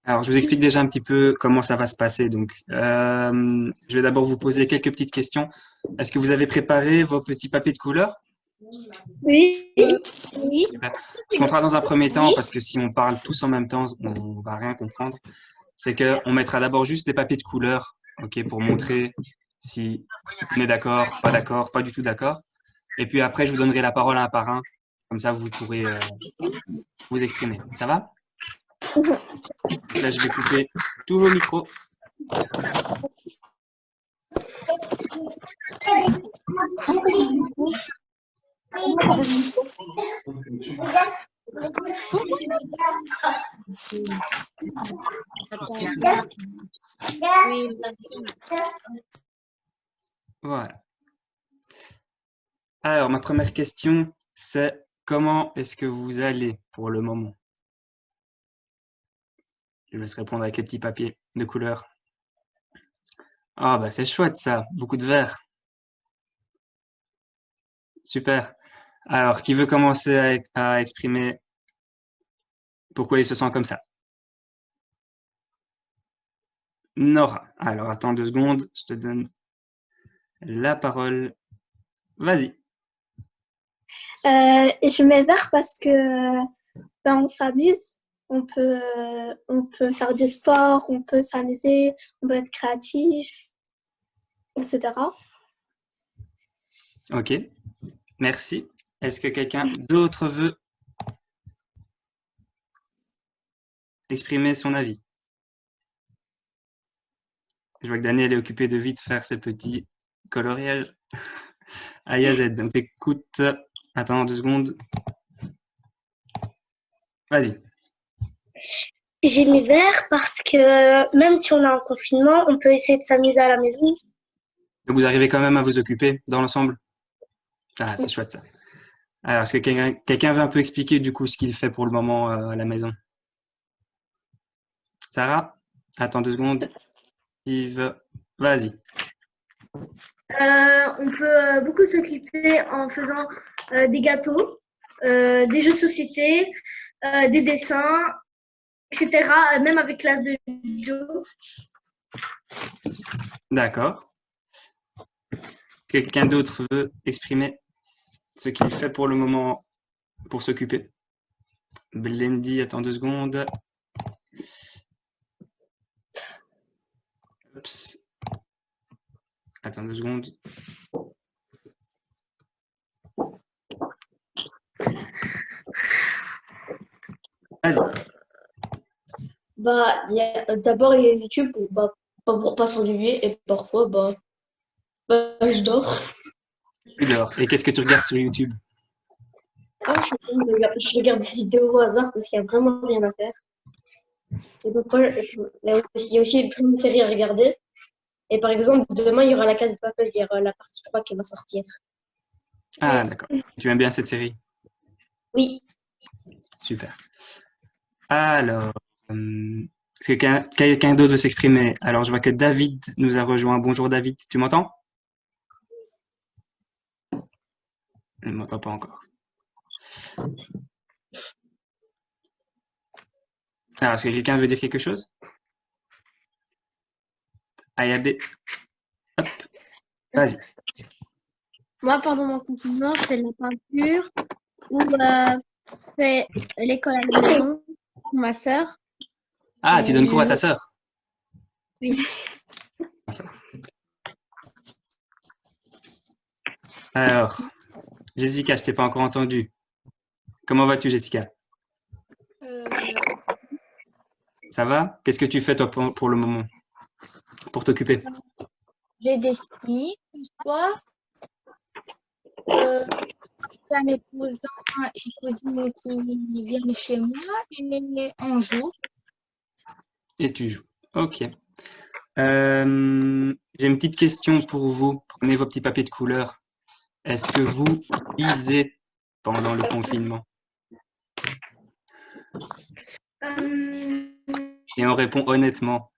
Alors, je vous explique déjà un petit peu comment ça va se passer. Donc, je vais d'abord vous poser quelques petites questions. Est-ce que vous avez préparé vos petits papiers de couleur? Oui, oui, Super. Ce qu'on fera dans un premier temps, oui. parce que si on parle tous en même temps, on va rien comprendre, c'est que on mettra d'abord juste des papiers de couleur, ok, pour montrer si on est d'accord, pas du tout d'accord. Et puis après, je vous donnerai la parole un par un. Comme ça, vous pourrez vous exprimer. Ça va? Là, je vais couper tous vos micros. Voilà. Alors, ma première question, c'est comment est-ce que vous allez pour le moment? Je vais se répondre avec les petits papiers de couleur. Ah, bah, c'est chouette ça. Beaucoup de vert. Super. Alors, qui veut commencer à exprimer pourquoi il se sent comme ça? Nora. Alors, attends 2 secondes. Je te donne la parole. Vas-y. Je mets vert parce que on s'amuse, on peut faire du sport, on peut s'amuser, on peut être créatif, etc. Ok. Merci. Est-ce que quelqu'un d'autre veut exprimer son avis? Je vois que Daniel est occupé de vite faire ses petits coloriels. A à Z. Donc, écoute. Attends 2 secondes. Vas-y. J'ai mis vert parce que même si on est en confinement, on peut essayer de s'amuser à la maison. Donc, vous arrivez quand même à vous occuper dans l'ensemble? Ah, c'est chouette ça. Alors, est-ce que quelqu'un veut un peu expliquer du coup ce qu'il fait pour le moment à la maison? Sarah? Attends 2 secondes. Yves, vas-y. On peut beaucoup s'occuper en faisant des gâteaux, des jeux de société, des dessins, etc. Même avec classe de judo. D'accord. Quelqu'un d'autre veut exprimer ce qu'il fait pour le moment pour s'occuper? Blendy, attends 2 secondes. Oups. Attends 2 secondes. Vas-y. D'abord, il y a YouTube pour pas s'ennuyer et parfois, je dors. Tu dors. Et qu'est-ce que tu regardes sur YouTube? Je regarde des vidéos au hasard parce qu'il y a vraiment rien à faire. Et donc, il y a aussi plein de séries à regarder. Et par exemple, demain, il y aura La Case de Papel, il y aura la partie 3 qui va sortir. Ah, d'accord. Tu aimes bien cette série? Oui, Super. Alors, est-ce que quelqu'un d'autre veut s'exprimer? Alors, je vois que David nous a rejoint. Bonjour David, tu m'entends? Il ne m'entend pas encore. Alors, est-ce que quelqu'un veut dire quelque chose? Ayabe, hop, vas-y. Moi, pendant mon confinement, je fais de la peinture ou je fais l'école à la maison pour ma sœur. Ah, tu donnes cours à ta Et sœur? oui, Ah, ça va. Alors, Jessica, je t'ai pas encore entendu. Comment vas-tu, Jessica? euh, Ça va? Qu'est-ce que tu fais, toi, pour le moment, pour t'occuper? j'ai des skis parfois. Euh, j'ai mes cousins et cousines qui viennent chez moi et on joue. Et tu joues. Ok. J'ai une petite question pour vous. Prenez vos petits papiers de couleur. Est-ce que vous lisez pendant le confinement? Euh, Et on répond honnêtement.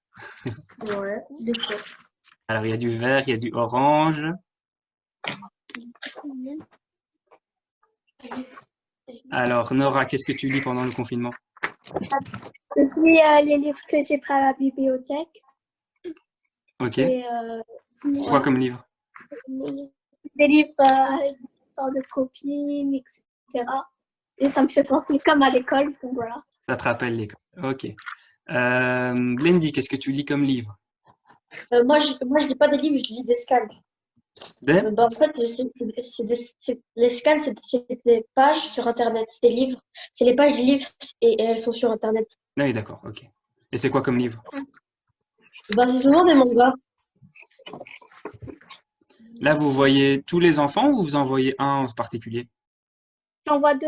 ouais, des fois. Alors, il y a du vert, il y a du orange. Alors, Nora, qu'est-ce que tu lis pendant le confinement? Je lis les livres que j'ai pris à la bibliothèque. Ok. Et C'est quoi comme livre? des livres d'histoire de copines, etc. Et ça me fait penser comme à l'école, donc voilà. Ça te rappelle l'école. Ok. Blendy, qu'est-ce que tu lis comme livre? Moi, je lis pas des livres, je lis des scans. Des Bah, en fait, les scans, c'est des pages sur Internet. C'est des livres. C'est les pages du livre et elles sont sur Internet. Ah oui, d'accord, ok. Et c'est quoi comme livre? Bah, c'est souvent des mangas. Là, vous voyez tous les enfants ou vous en voyez un en particulier? J'en vois 2.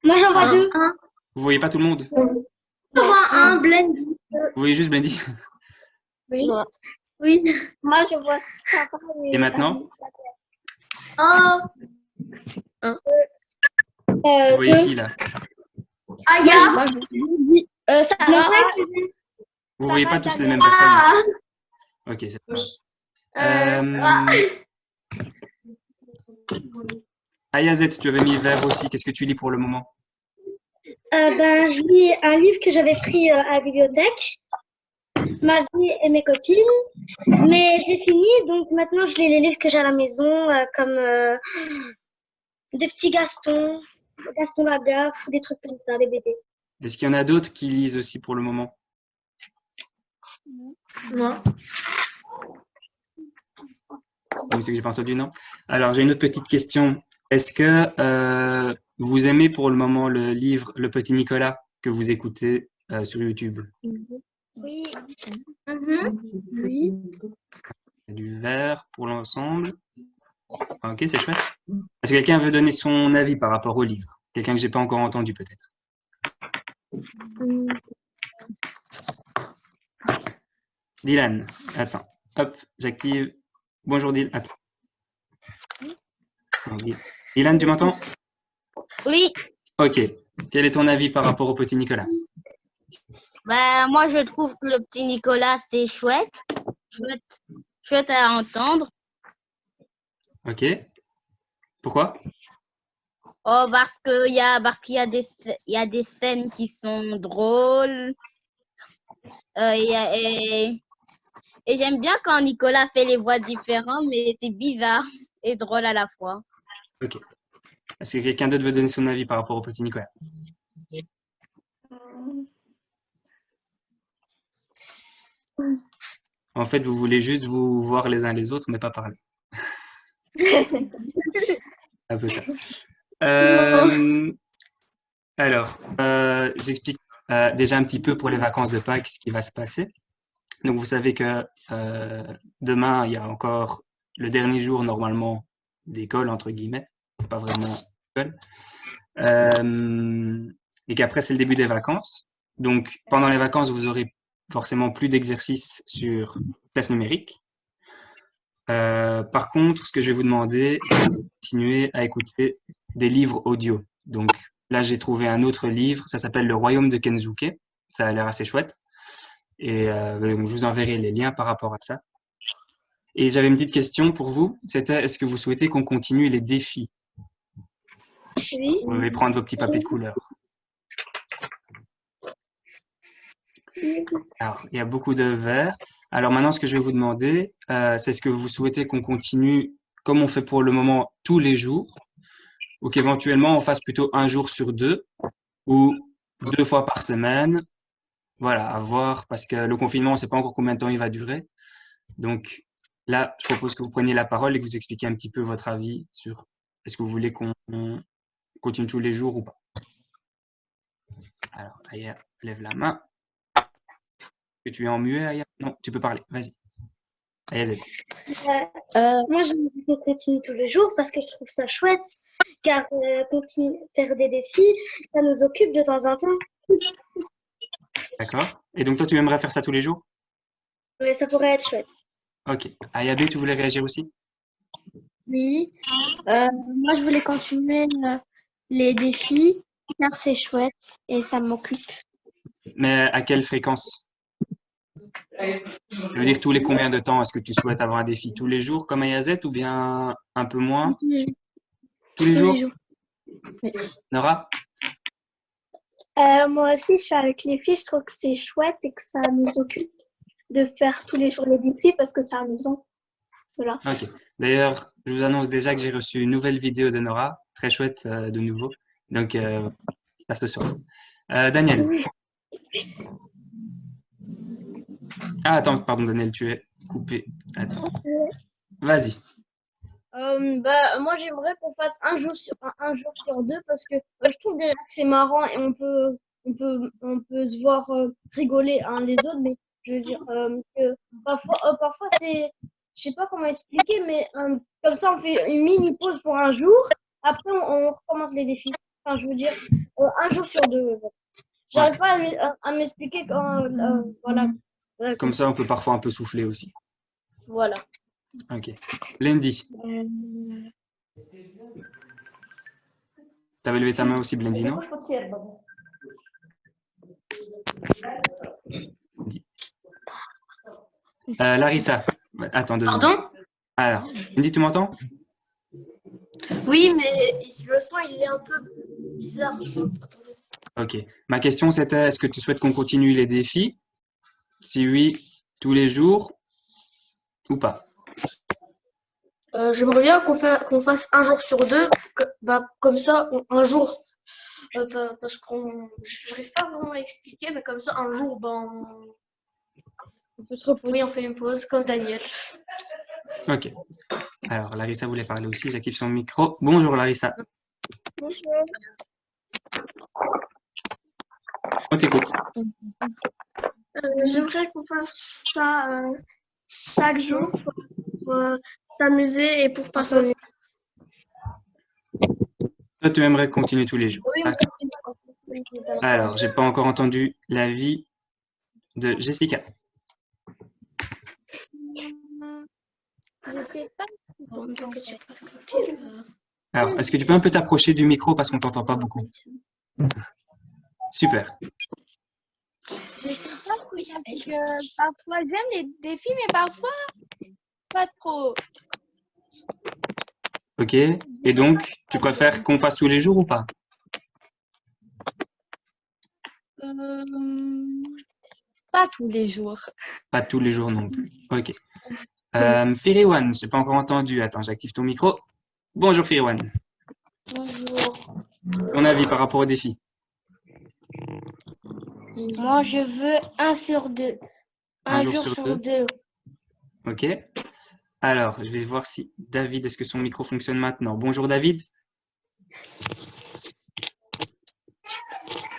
Moi, j'en vois Un. deux. Vous voyez pas tout le monde? J'en vois un, Blend. Vous voyez juste Blendy? Oui. Oui. Moi, je vois Sarah Et maintenant? Oh, Vous voyez qui là? Aya. Moi, Sarah. Vous voyez pas tous les mêmes Ah. personnes? Ok, c'est ça. Ayazet, tu avais mis vert aussi. Qu'est-ce que tu lis pour le moment? Je lis un livre que j'avais pris à la bibliothèque, Ma vie et mes copines. Mais j'ai fini, donc maintenant je lis les livres que j'ai à la maison, comme des petits Gaston, Gaston Lagaffe, des trucs comme ça, des BD. Est-ce qu'il y en a d'autres qui lisent aussi pour le moment? Non. Oui, c'est que j'ai pas entendu, non? Alors, j'ai une autre petite question. Est-ce que vous aimez pour le moment le livre Le Petit Nicolas que vous écoutez sur YouTube? Oui. Oui. Il y a du vert pour l'ensemble. Ok, c'est chouette. Est-ce que quelqu'un veut donner son avis par rapport au livre? Quelqu'un que j'ai pas encore entendu peut-être. Dylan, attends. Hop, j'active. Bonjour Dylan. Attends. Non, Dylan, tu m'entends? Oui, Ok. Quel est ton avis par rapport au petit Nicolas? moi je trouve que le petit Nicolas c'est chouette, chouette, chouette à entendre. Ok. Pourquoi? Oh, parce qu'il y a il y a des scènes qui sont drôles. Et j'aime bien quand Nicolas fait les voix différentes, mais c'est bizarre et drôle à la fois. Ok. Est-ce que quelqu'un d'autre veut donner son avis par rapport au petit Nicolas? En fait, vous voulez juste vous voir les uns les autres, mais pas parler. Un peu ça. Alors, j'explique déjà un petit peu pour les vacances de Pâques ce qui va se passer. Donc, vous savez que demain, il y a encore le dernier jour normalement d'école, entre guillemets. C'est pas vraiment école. Et qu'après, c'est le début des vacances. Donc, pendant les vacances, vous aurez forcément plus d'exercices sur classe numérique. Par contre, ce que je vais vous demander, c'est de continuer à écouter des livres audio. Donc, là, j'ai trouvé un autre livre. Ça s'appelle Le Royaume de Kensuke. Ça a l'air assez chouette. Et donc, je vous enverrai les liens par rapport à ça. Et j'avais une petite question pour vous. C'était, est-ce que vous souhaitez qu'on continue les défis? Oui. Vous pouvez prendre vos petits papiers de couleur. Alors, il y a beaucoup de verts. Alors maintenant, ce que je vais vous demander, c'est est-ce que vous souhaitez qu'on continue comme on fait pour le moment tous les jours, ou qu'éventuellement on fasse plutôt un jour sur deux, ou 2 fois par semaine. Voilà, à voir, parce que le confinement, on ne sait pas encore combien de temps il va durer. Donc là, je propose que vous preniez la parole et que vous expliquiez un petit peu votre avis sur est-ce que vous voulez qu'on continue tous les jours ou pas. Alors, Aya, lève la main. Que tu es en muet, Aya? Non, tu peux parler. Vas-y. Aya Z. Moi, je me dis qu'on continue tous les jours parce que je trouve ça chouette, car faire des défis, ça nous occupe de temps en temps. D'accord. Et donc toi, tu aimerais faire ça tous les jours? Mais ça pourrait être chouette. Ok. Aya B, tu voulais réagir aussi? Oui. Moi, je voulais continuer les défis, car c'est chouette et ça m'occupe. Mais à quelle fréquence? Je veux dire, tous les combien de temps est-ce que tu souhaites avoir un défi? Tous les jours comme Aya Z ou bien un peu moins? Tous les jours? Nora? Moi aussi, je suis avec les filles. Je trouve que c'est chouette et que ça nous occupe de faire tous les jours les défis parce que c'est amusant. Voilà. Ok. D'ailleurs, je vous annonce déjà que j'ai reçu une nouvelle vidéo de Nora, très chouette de nouveau. Donc, ça se sort. Daniel. Ah, attends, pardon, Daniel, tu es coupé. Attends. Vas-y. Moi, j'aimerais qu'on fasse un jour sur deux parce que je trouve déjà que c'est marrant et on peut se voir rigoler un les autres, mais je veux dire que parfois je sais pas comment expliquer, mais comme ça, on fait une mini pause pour un jour, après on recommence les défis. Enfin, je veux dire, un jour sur deux. Ouais. J'arrive pas à m'expliquer quand, voilà. Ouais, Comme ça, on peut parfois un peu souffler aussi. voilà. Ok. Blendy. T'avais levé ta main aussi, Blendy, non? Larissa. Attends 2 secondes. Pardon? Alors, Blendy, tu m'entends? Oui, mais le son, il est un peu bizarre. Attendez. Ok. Ma question, c'était, est-ce que tu souhaites qu'on continue les défis? Si oui, tous les jours ou pas? J'aimerais bien qu'on fasse un jour sur deux. Comme ça, un jour, parce qu'on, j'arrive pas vraiment à l'expliquer, mais comme ça, un jour, On peut se reposer. oui, on fait une pause, comme Daniel. Ok. Alors, Larissa voulait parler aussi. J'active son micro. Bonjour, Larissa. Bonjour. On t'écoute. J'aimerais qu'on fasse ça chaque jour pour s'amuser et pour pas s'ennuyer. Toi, tu aimerais continuer tous les jours. Oui, Alors, j'ai pas encore entendu l'avis de Jessica. je sais pas. Alors, est-ce que tu peux un peu t'approcher du micro parce qu'on t'entend pas beaucoup? Super. Je sais pas parce que parfois j'aime les défis, mais parfois pas trop. Ok. Et donc, tu préfères qu'on fasse tous les jours ou pas? Pas tous les jours. Pas tous les jours non plus. Ok. Firiwan, je n'ai pas encore entendu. Attends, j'active ton micro. Bonjour Firiwan. Bonjour. Ton avis par rapport au défi? Moi, je veux un sur deux. Un Un jour jour sur sur deux. deux. Ok. Alors, je vais voir si David, est-ce que son micro fonctionne maintenant? Bonjour David.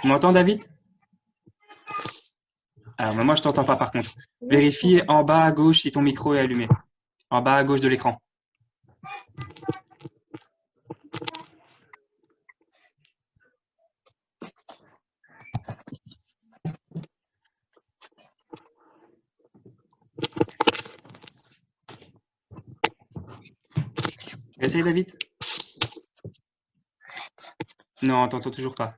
Tu m'entends David? Alors, mais moi je t'entends pas par contre. Vérifie en bas à gauche si ton micro est allumé. En bas à gauche de l'écran. Essaye David. Non, on t'entend toujours pas.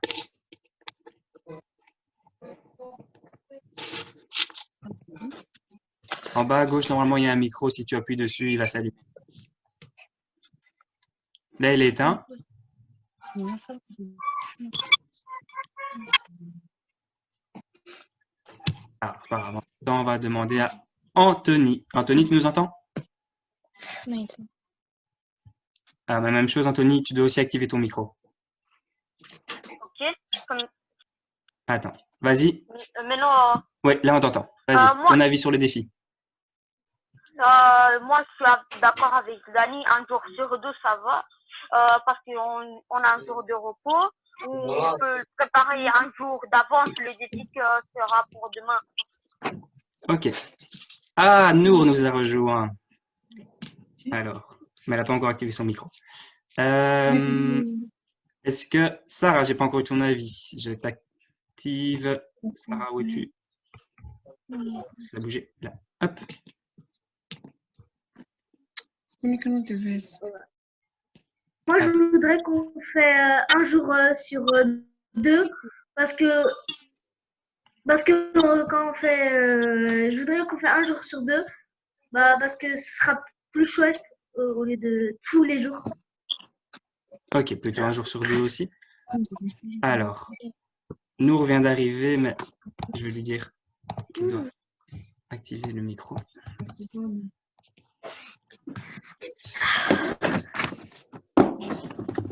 En bas à gauche, normalement, il y a un micro. Si tu appuies dessus, il va s'allumer. Là, il est éteint. Alors, c'est pas grave. On va demander à Anthony. Anthony, tu nous entends? Ah, bah, même chose, Anthony, tu dois aussi activer ton micro. Ok. Attends, vas-y. Maintenant, Ouais, là, on t'entend. Vas-y, moi- ton avis sur le défi. moi, je suis d'accord avec Dani. Un jour sur deux, ça va. Parce qu'on a un jour de repos. Où on peut préparer un jour d'avance le défi que sera pour demain. Ok. Ah, Nour nous a rejoint. Alors, mais elle n'a pas encore activé son micro. Est-ce que Sarah, j'ai pas encore eu ton avis. Je t'active. Sarah, où es-tu? Ça a bougé. Là. Hop. Moi, je voudrais qu'on fait un jour sur deux parce que quand on fait, je voudrais qu'on fait un jour sur deux, parce que ce sera plus chouette au lieu de tous les jours. Ok, plutôt un jour sur deux aussi. Alors, Nour vient d'arriver, mais je vais lui dire qu'il doit activer le micro.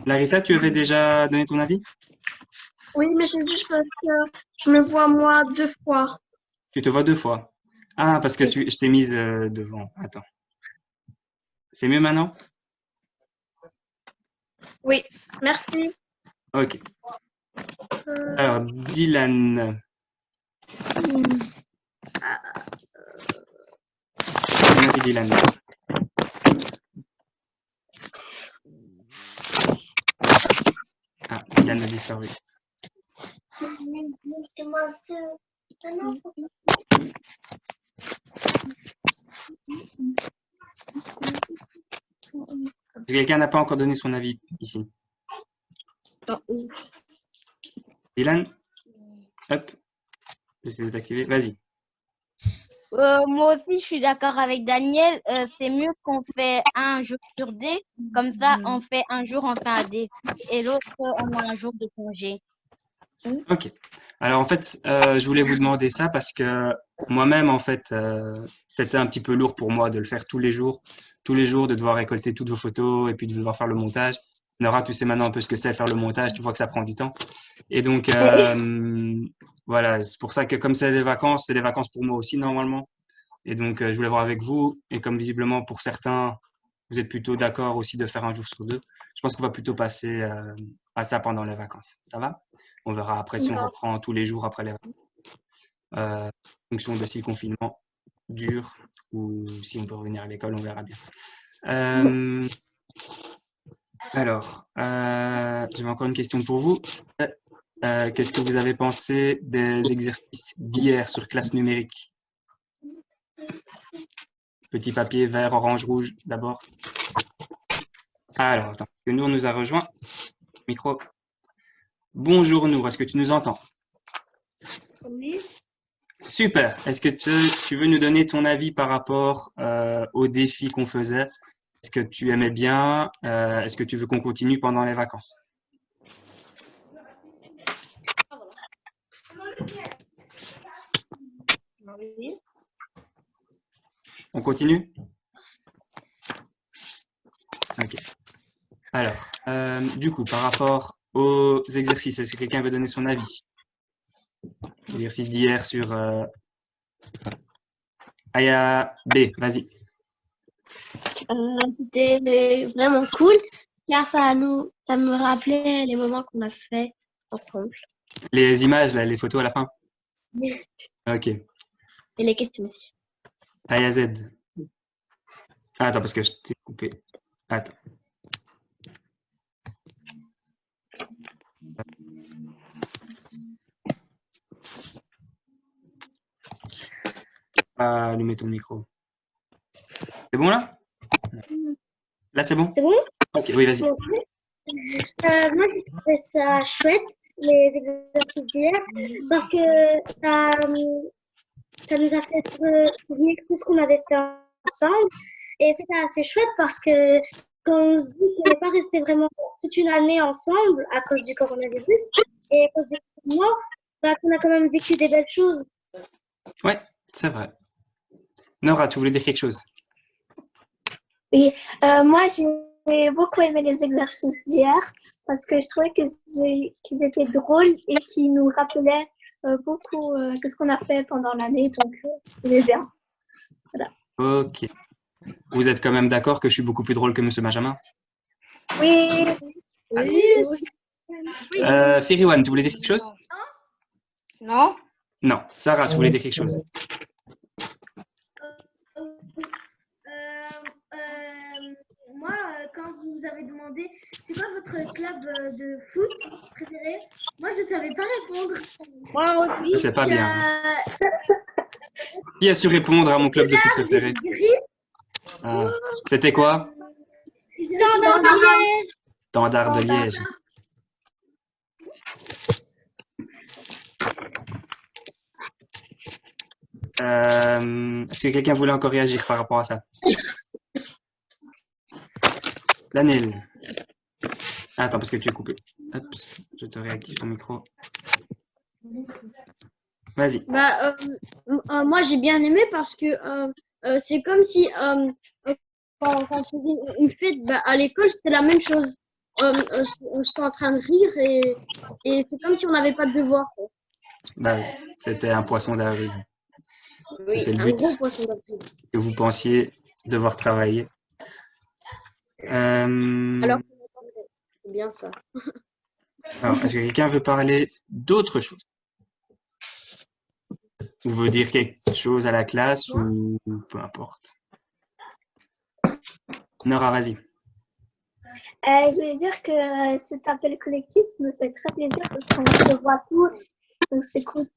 Larissa, tu avais déjà donné ton avis? Oui, mais c'est juste parce que je me vois moi 2 fois. Tu te vois 2 fois. Ah, parce que je t'ai mise devant. Attends. C'est mieux maintenant? Oui, merci. Ok. Alors, Dylan. Ton avis, Dylan. Ah, Dylan a disparu. Quelqu'un n'a pas encore donné son avis ici. Dylan? Hop. J'essaie de t'activer. Vas-y. Moi aussi, je suis d'accord avec Daniel. C'est mieux qu'on fait un jour sur deux. Comme ça, on fait un jour, on fait un défi et l'autre, on a un jour de congé. Ok. Alors en fait, je voulais vous demander ça parce que moi-même, en fait, c'était un petit peu lourd pour moi de le faire tous les jours, de devoir récolter toutes vos photos et puis de devoir faire le montage. Nora, tu sais maintenant un peu ce que c'est faire le montage, tu vois que ça prend du temps. Et donc, voilà, c'est pour ça que comme c'est des vacances pour moi aussi normalement. Et donc, je voulais voir avec vous. Et comme visiblement pour certains, vous êtes plutôt d'accord aussi de faire un jour sur deux, je pense qu'on va plutôt passer à ça pendant les vacances. Ça va? On verra après si on reprend tous les jours après les vacances. En fonction de si le confinement dure ou si on peut revenir à l'école, on verra bien. Alors, j'avais encore une question pour vous. Qu'est-ce que vous avez pensé des exercices d'hier sur classe numérique? Petit papier, vert, orange, rouge, d'abord. Alors, attends, Nour nous a rejoint. Micro. Bonjour Nour, est-ce que tu nous entends? Oui. Super. Est-ce que tu veux nous donner ton avis par rapport aux défis qu'on faisait? Est-ce que tu aimais bien? Est-ce que tu veux qu'on continue pendant les vacances? Oui. On continue? Ok. Alors, du coup, par rapport aux exercices, est-ce que quelqu'un veut donner son avis? Exercice d'hier sur Aya B, vas-y. C'était vraiment cool car ça me rappelait les moments qu'on a fait ensemble. Les images, là, les photos à la fin? Ok. Et les questions aussi. Aya Z. Ah, attends, parce que je t'ai coupé. Attends. Ah, allumer ton micro. C'est bon là? Là, c'est bon? C'est bon? Ok, oui, vas-y. Moi, j'ai trouvé ça chouette, les exercices d'hier, parce que ça nous a fait souvenir tout ce qu'on avait fait ensemble. Et c'était assez chouette parce que quand on se dit qu'on n'est pas resté vraiment toute une année ensemble à cause du coronavirus et à cause du confinement, bah, qu'on a quand même vécu des belles choses. Ouais, c'est vrai. Nora, tu voulais dire quelque chose? Oui, moi j'ai beaucoup aimé les exercices d'hier parce que je trouvais qu'ils étaient drôles et qu'ils nous rappelaient beaucoup de ce qu'on a fait pendant l'année, donc c'était bien. Voilà. Ok. Vous êtes quand même d'accord que je suis beaucoup plus drôle que Monsieur Benjamin? Oui, Firiwan, tu voulais dire quelque chose? Non? Non. Sarah, tu voulais dire quelque chose? Moi, quand vous avez demandé c'est quoi votre club de foot préféré, moi je savais pas répondre. Moi aussi. C'est pas bien. Qui a su répondre à mon club de foot préféré? Ah. C'était quoi? Standard de Liège. Standard de Liège. Est-ce que quelqu'un voulait encore réagir par rapport à ça? Daniel. Attends, parce que tu es coupé. Hop, je te réactive ton micro. Vas-y. Moi, j'ai bien aimé parce que c'est comme si quand on faisait une fête à l'école, c'était la même chose. J'étais en train de rire et c'est comme si on n'avait pas de devoir, quoi. Bah, oui, c'était un poisson d'avril. Oui, C'était le un but gros poisson d'avril. que vous pensiez devoir travailler. Alors, c'est bien ça. Alors, est-ce que quelqu'un veut parler d'autre chose? Ou veut dire quelque chose à la classe ou peu importe. Nora, vas-y. Je voulais dire que cet appel collectif me fait très plaisir parce qu'on se voit tous, donc c'est cool.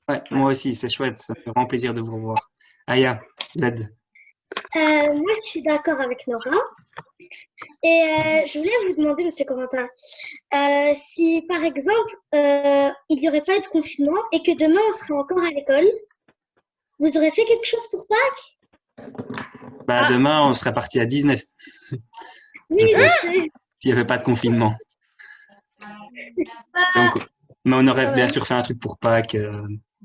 Ouais, moi aussi, c'est chouette. Ça me fait vraiment plaisir de vous revoir. Aya, Z. Moi, je suis d'accord avec Nora. Et je voulais vous demander, Monsieur Corentin, si par exemple, il n'y aurait pas eu de confinement et que demain on serait encore à l'école, vous aurez fait quelque chose pour Pâques? Bah, demain, on serait parti à 19. Oui, Je pense, je sais. s'il n'y avait pas de confinement. Donc, mais on aurait bien sûr fait un truc pour Pâques,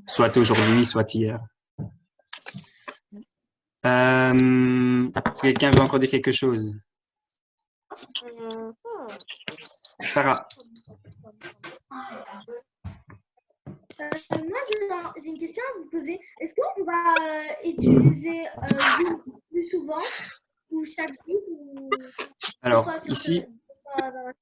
soit aujourd'hui, soit hier. Est-ce que quelqu'un veut encore dire quelque chose? Sarah. Moi, j'ai une question à vous poser. Est-ce qu'on va utiliser Zoom plus souvent ou chaque jour ou Alors, fois sur ici, dans la-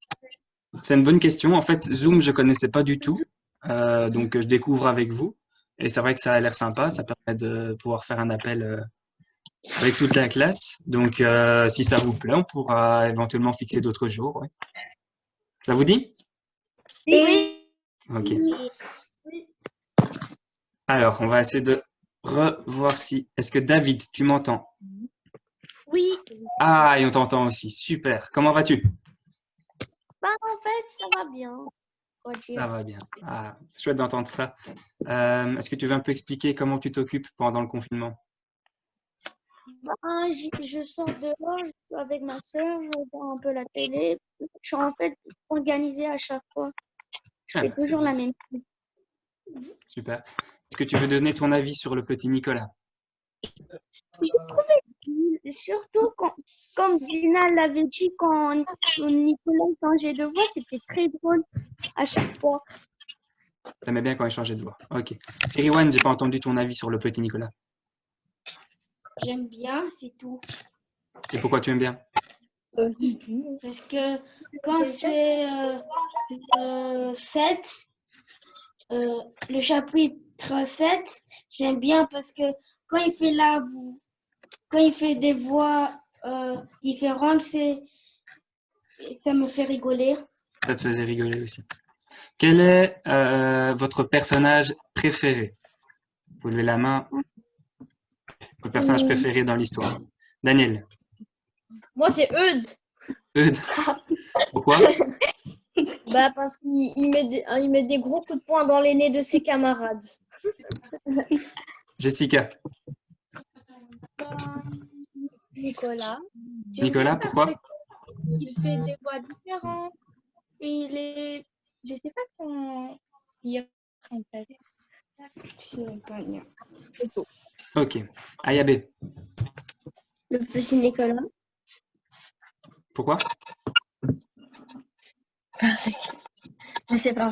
c'est une bonne question. En fait, Zoom, je connaissais pas du tout. Donc, je découvre avec vous. Et c'est vrai que ça a l'air sympa. Ça permet de pouvoir faire un appel avec toute la classe. Donc, si ça vous plaît, on pourra éventuellement fixer d'autres jours. Ouais. Ça vous dit? Oui. Ok. Alors, on va essayer de revoir si... Est-ce que David, tu m'entends? Oui, Ah, et on t'entend aussi. Super. Comment vas-tu? en fait, ça va bien. On va Ça dire. va bien. Ah, c'est chouette d'entendre ça. Est-ce que tu veux un peu expliquer comment tu t'occupes pendant le confinement? Je sors dehors, je suis avec ma soeur, je regarde un peu la télé. Je suis en fait organisée à chaque fois. Je Ah, fais bah, c'est toujours bien la ça. même chose. Super. Est-ce que tu veux donner ton avis sur le petit Nicolas? J'ai trouvé cool, surtout comme Dina l'avait dit, quand Nicolas changeait de voix, c'était très drôle à chaque fois. T'aimais bien quand il changeait de voix. Ok. Siriwan, j'ai pas entendu ton avis sur le petit Nicolas. J'aime bien, c'est tout. Et pourquoi tu aimes bien? Parce que quand c'est 7, le chapitre 7, j'aime bien parce que quand il fait quand il fait des voix différentes, ça me fait rigoler. Ça te faisait rigoler aussi. Quel est votre personnage préféré? Vous levez la main. Votre personnage préféré dans l'histoire. Daniel. Moi, c'est Eudes. Eudes. Pourquoi? Parce qu'il met des gros coups de poing dans les nez de ses camarades. Jessica. Nicolas. Nicolas, pourquoi? Il fait des voix différentes. Et il est. Je sais pas comment dire en fait. Ok. Ayabé. Le petit Nicolas. Pourquoi? Parce que je sais pas.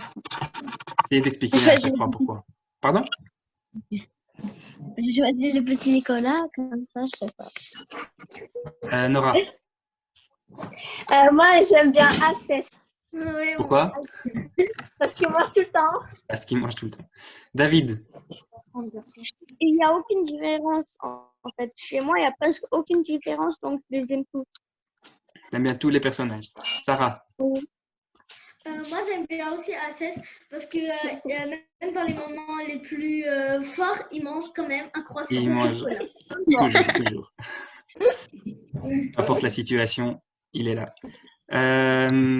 Essayez d'expliquer à chaque fois pourquoi. Pardon? J'ai choisi le petit Nicolas, comme ça, je sais pas. Nora. Moi, j'aime bien Access Oui, Pourquoi? parce qu'il mange tout le temps. Parce qu'il mange tout le temps. David. Il n'y a aucune différence en fait. Chez moi, il n'y a presque aucune différence, donc je les aime tous. T'aimes bien tous les personnages. Sarah. Moi, j'aime bien aussi Access parce que même dans les moments les plus forts, il mange quand même un croissant. Il mange toujours, toujours. Peu importe la situation, il est là.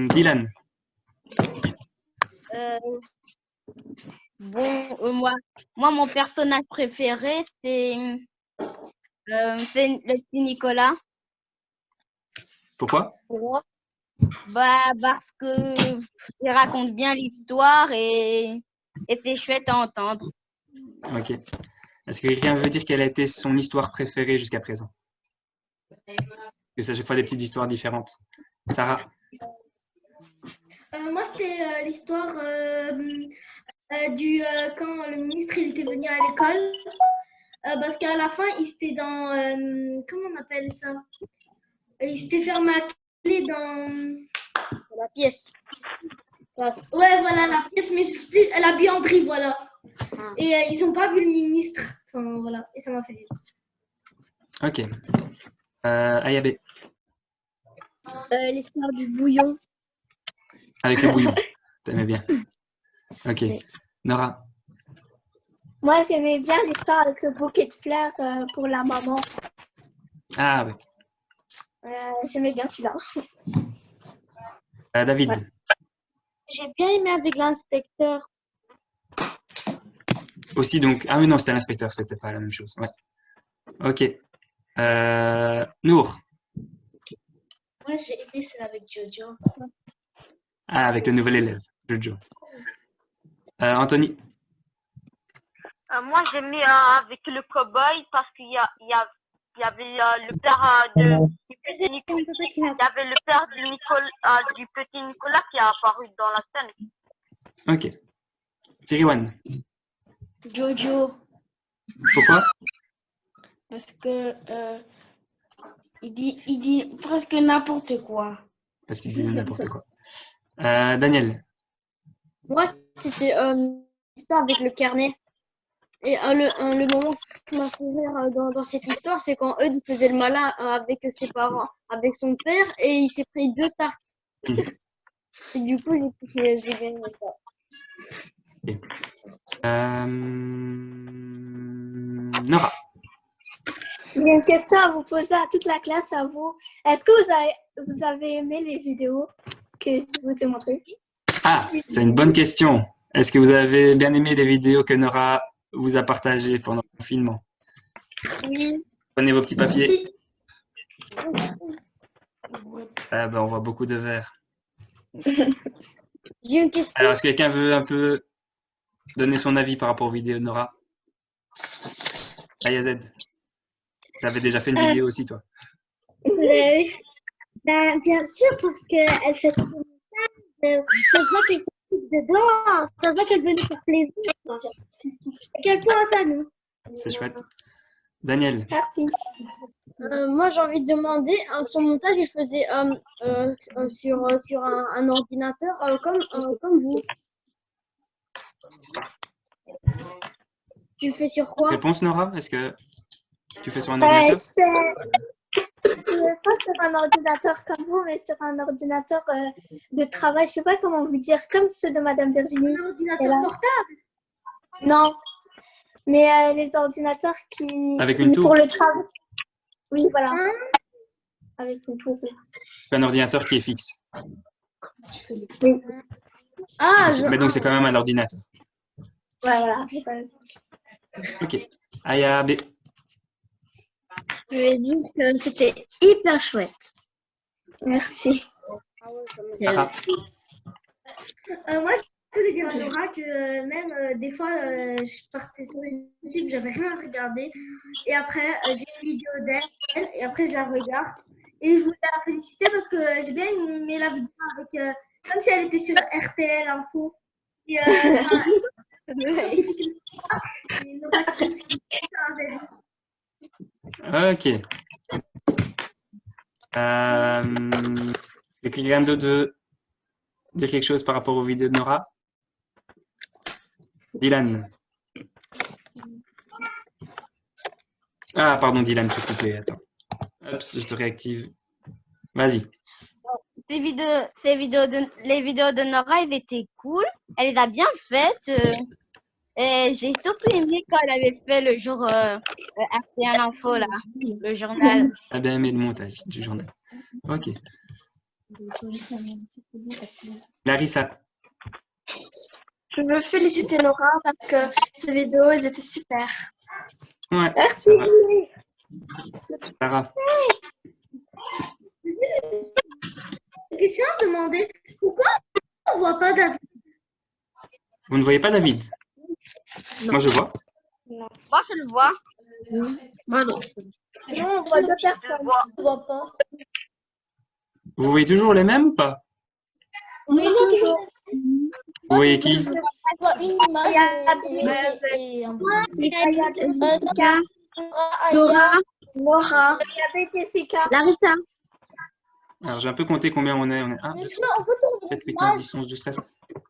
Dylan. Moi, mon personnage préféré, c'est le petit Nicolas. Pourquoi? Parce que il raconte bien l'histoire et c'est chouette à entendre. Ok. Est-ce que quelqu'un veut dire quelle a été son histoire préférée jusqu'à présent? Parce que c'est à chaque fois des petites histoires différentes. Sarah? Moi, c'était l'histoire quand le ministre il était venu à l'école. Parce qu'à la fin, il s'était dans... comment on appelle ça? Il s'était fermé à clé dans... La pièce. Ouais, voilà, la pièce, mais je sais plus, la buanderie, voilà. Et ils n'ont pas vu le ministre. Enfin, voilà, et ça m'a fait rire. Ok. Ayabe, L'histoire du bouillon. avec le bouillon. T'aimais bien. Ok. Nora? Moi, j'aimais bien l'histoire avec le bouquet de fleurs pour la maman. Ah oui. J'aimais bien celui-là. David? Ouais. J'ai bien aimé avec l'inspecteur. Aussi, donc... Ah oui, non, c'était l'inspecteur, c'était pas la même chose. Ouais. Ok. Nour? Moi, j'ai aimé celle avec Jojo. Ah, avec le nouvel élève, Jojo. Anthony? Moi, j'aimais avec le cow-boy parce qu'il y avait le père du petit Nicolas. Il y avait le père du petit Nicolas qui a apparu dans la scène. Ok. Firiwan? Jojo, Pourquoi? parce que il dit presque n'importe quoi. Parce qu'il disait n'importe quoi. Daniel? Moi, c'était l'histoire avec le carnet. Et le moment qui m'a fait rire dans cette histoire, c'est quand Eudes faisait le malin avec ses parents, avec son père, et il s'est pris 2 tartes. Et du coup, j'ai bien aimé ça. Ok. Nora? J'ai une question à vous poser à toute la classe, à vous. Est-ce que vous avez aimé les vidéos que je vous ai montrées? Ah, c'est une bonne question. Est-ce que vous avez bien aimé les vidéos que Nora vous a partagées pendant le confinement? Oui. Prenez vos petits papiers. Ah ben, on voit beaucoup de verres. J'ai une question. Alors, est-ce que quelqu'un veut un peu donner son avis par rapport aux vidéos de Nora? Ayazed, tu avais déjà fait une vidéo aussi, toi? Ben, bien sûr, parce qu'elle fait tout ça. Ça se voit qu'elle s'occupe dedans. Ça se voit qu'elle veut nous faire plaisir. Quel point ça, nous? C'est chouette. Daniel? Merci. Moi, j'ai envie de demander, son montage, il faisait sur un ordinateur comme vous. Tu le fais sur quoi? Réponse, Nora? Est-ce que tu fais sur un ordinateur? Je fais pas sur un ordinateur comme vous, mais sur un ordinateur de travail. Je sais pas comment vous dire, comme ceux de Madame Virginie. Un ordinateur portable? Non, mais les ordinateurs Avec une tour? pour le travail. Oui, voilà. Avec une tour. Un ordinateur qui est fixe. Oui. Ah, Okay. Mais donc, c'est quand même un ordinateur. Voilà. Ok. Aya B. Je vais dire que c'était hyper chouette. Merci. Sarah. Moi, je voulais dire à Nora que même des fois, je partais sur YouTube, j'avais rien à regarder. Et après, j'ai une vidéo d'elle, et après, je la regarde. Et je voulais la féliciter parce que j'ai bien aimé la vidéo avec, comme si elle était sur RTL Info. Et, Ok. Est-ce que quelqu'un d'autre veut dire quelque chose par rapport aux vidéos de Nora? Dylan. Ah, pardon, Dylan, tu es coupé. Attends. Hop, je te réactive. Vas-y. Les vidéos de Nora, elles étaient cool. Elle les a bien faites. Et j'ai surtout aimé quand elle avait fait le jour RTL Info, là, le journal. T'as bien aimé le montage du journal. Ok. Larissa. Je veux féliciter Nora parce que ces vidéos, elles étaient super. Ouais. Merci. Sarah. Une question à demander. Pourquoi on ne voit pas David? Vous ne voyez pas David? Non. Moi, je vois. Moi, je le vois. Moi, non. Non, on voit deux personnes. vois. Je vois pas. Vous voyez toujours les mêmes ou pas? Oui, toujours. Vous voyez qui? Je vois une image et un Jessica, Laura, Laura, Elisabeth, Jessica. Larissa. Alors, j'ai un peu compté combien on est. On est 1, Mais sinon, on peut tourner 7, 8, 9, 10, 11, 12, 13,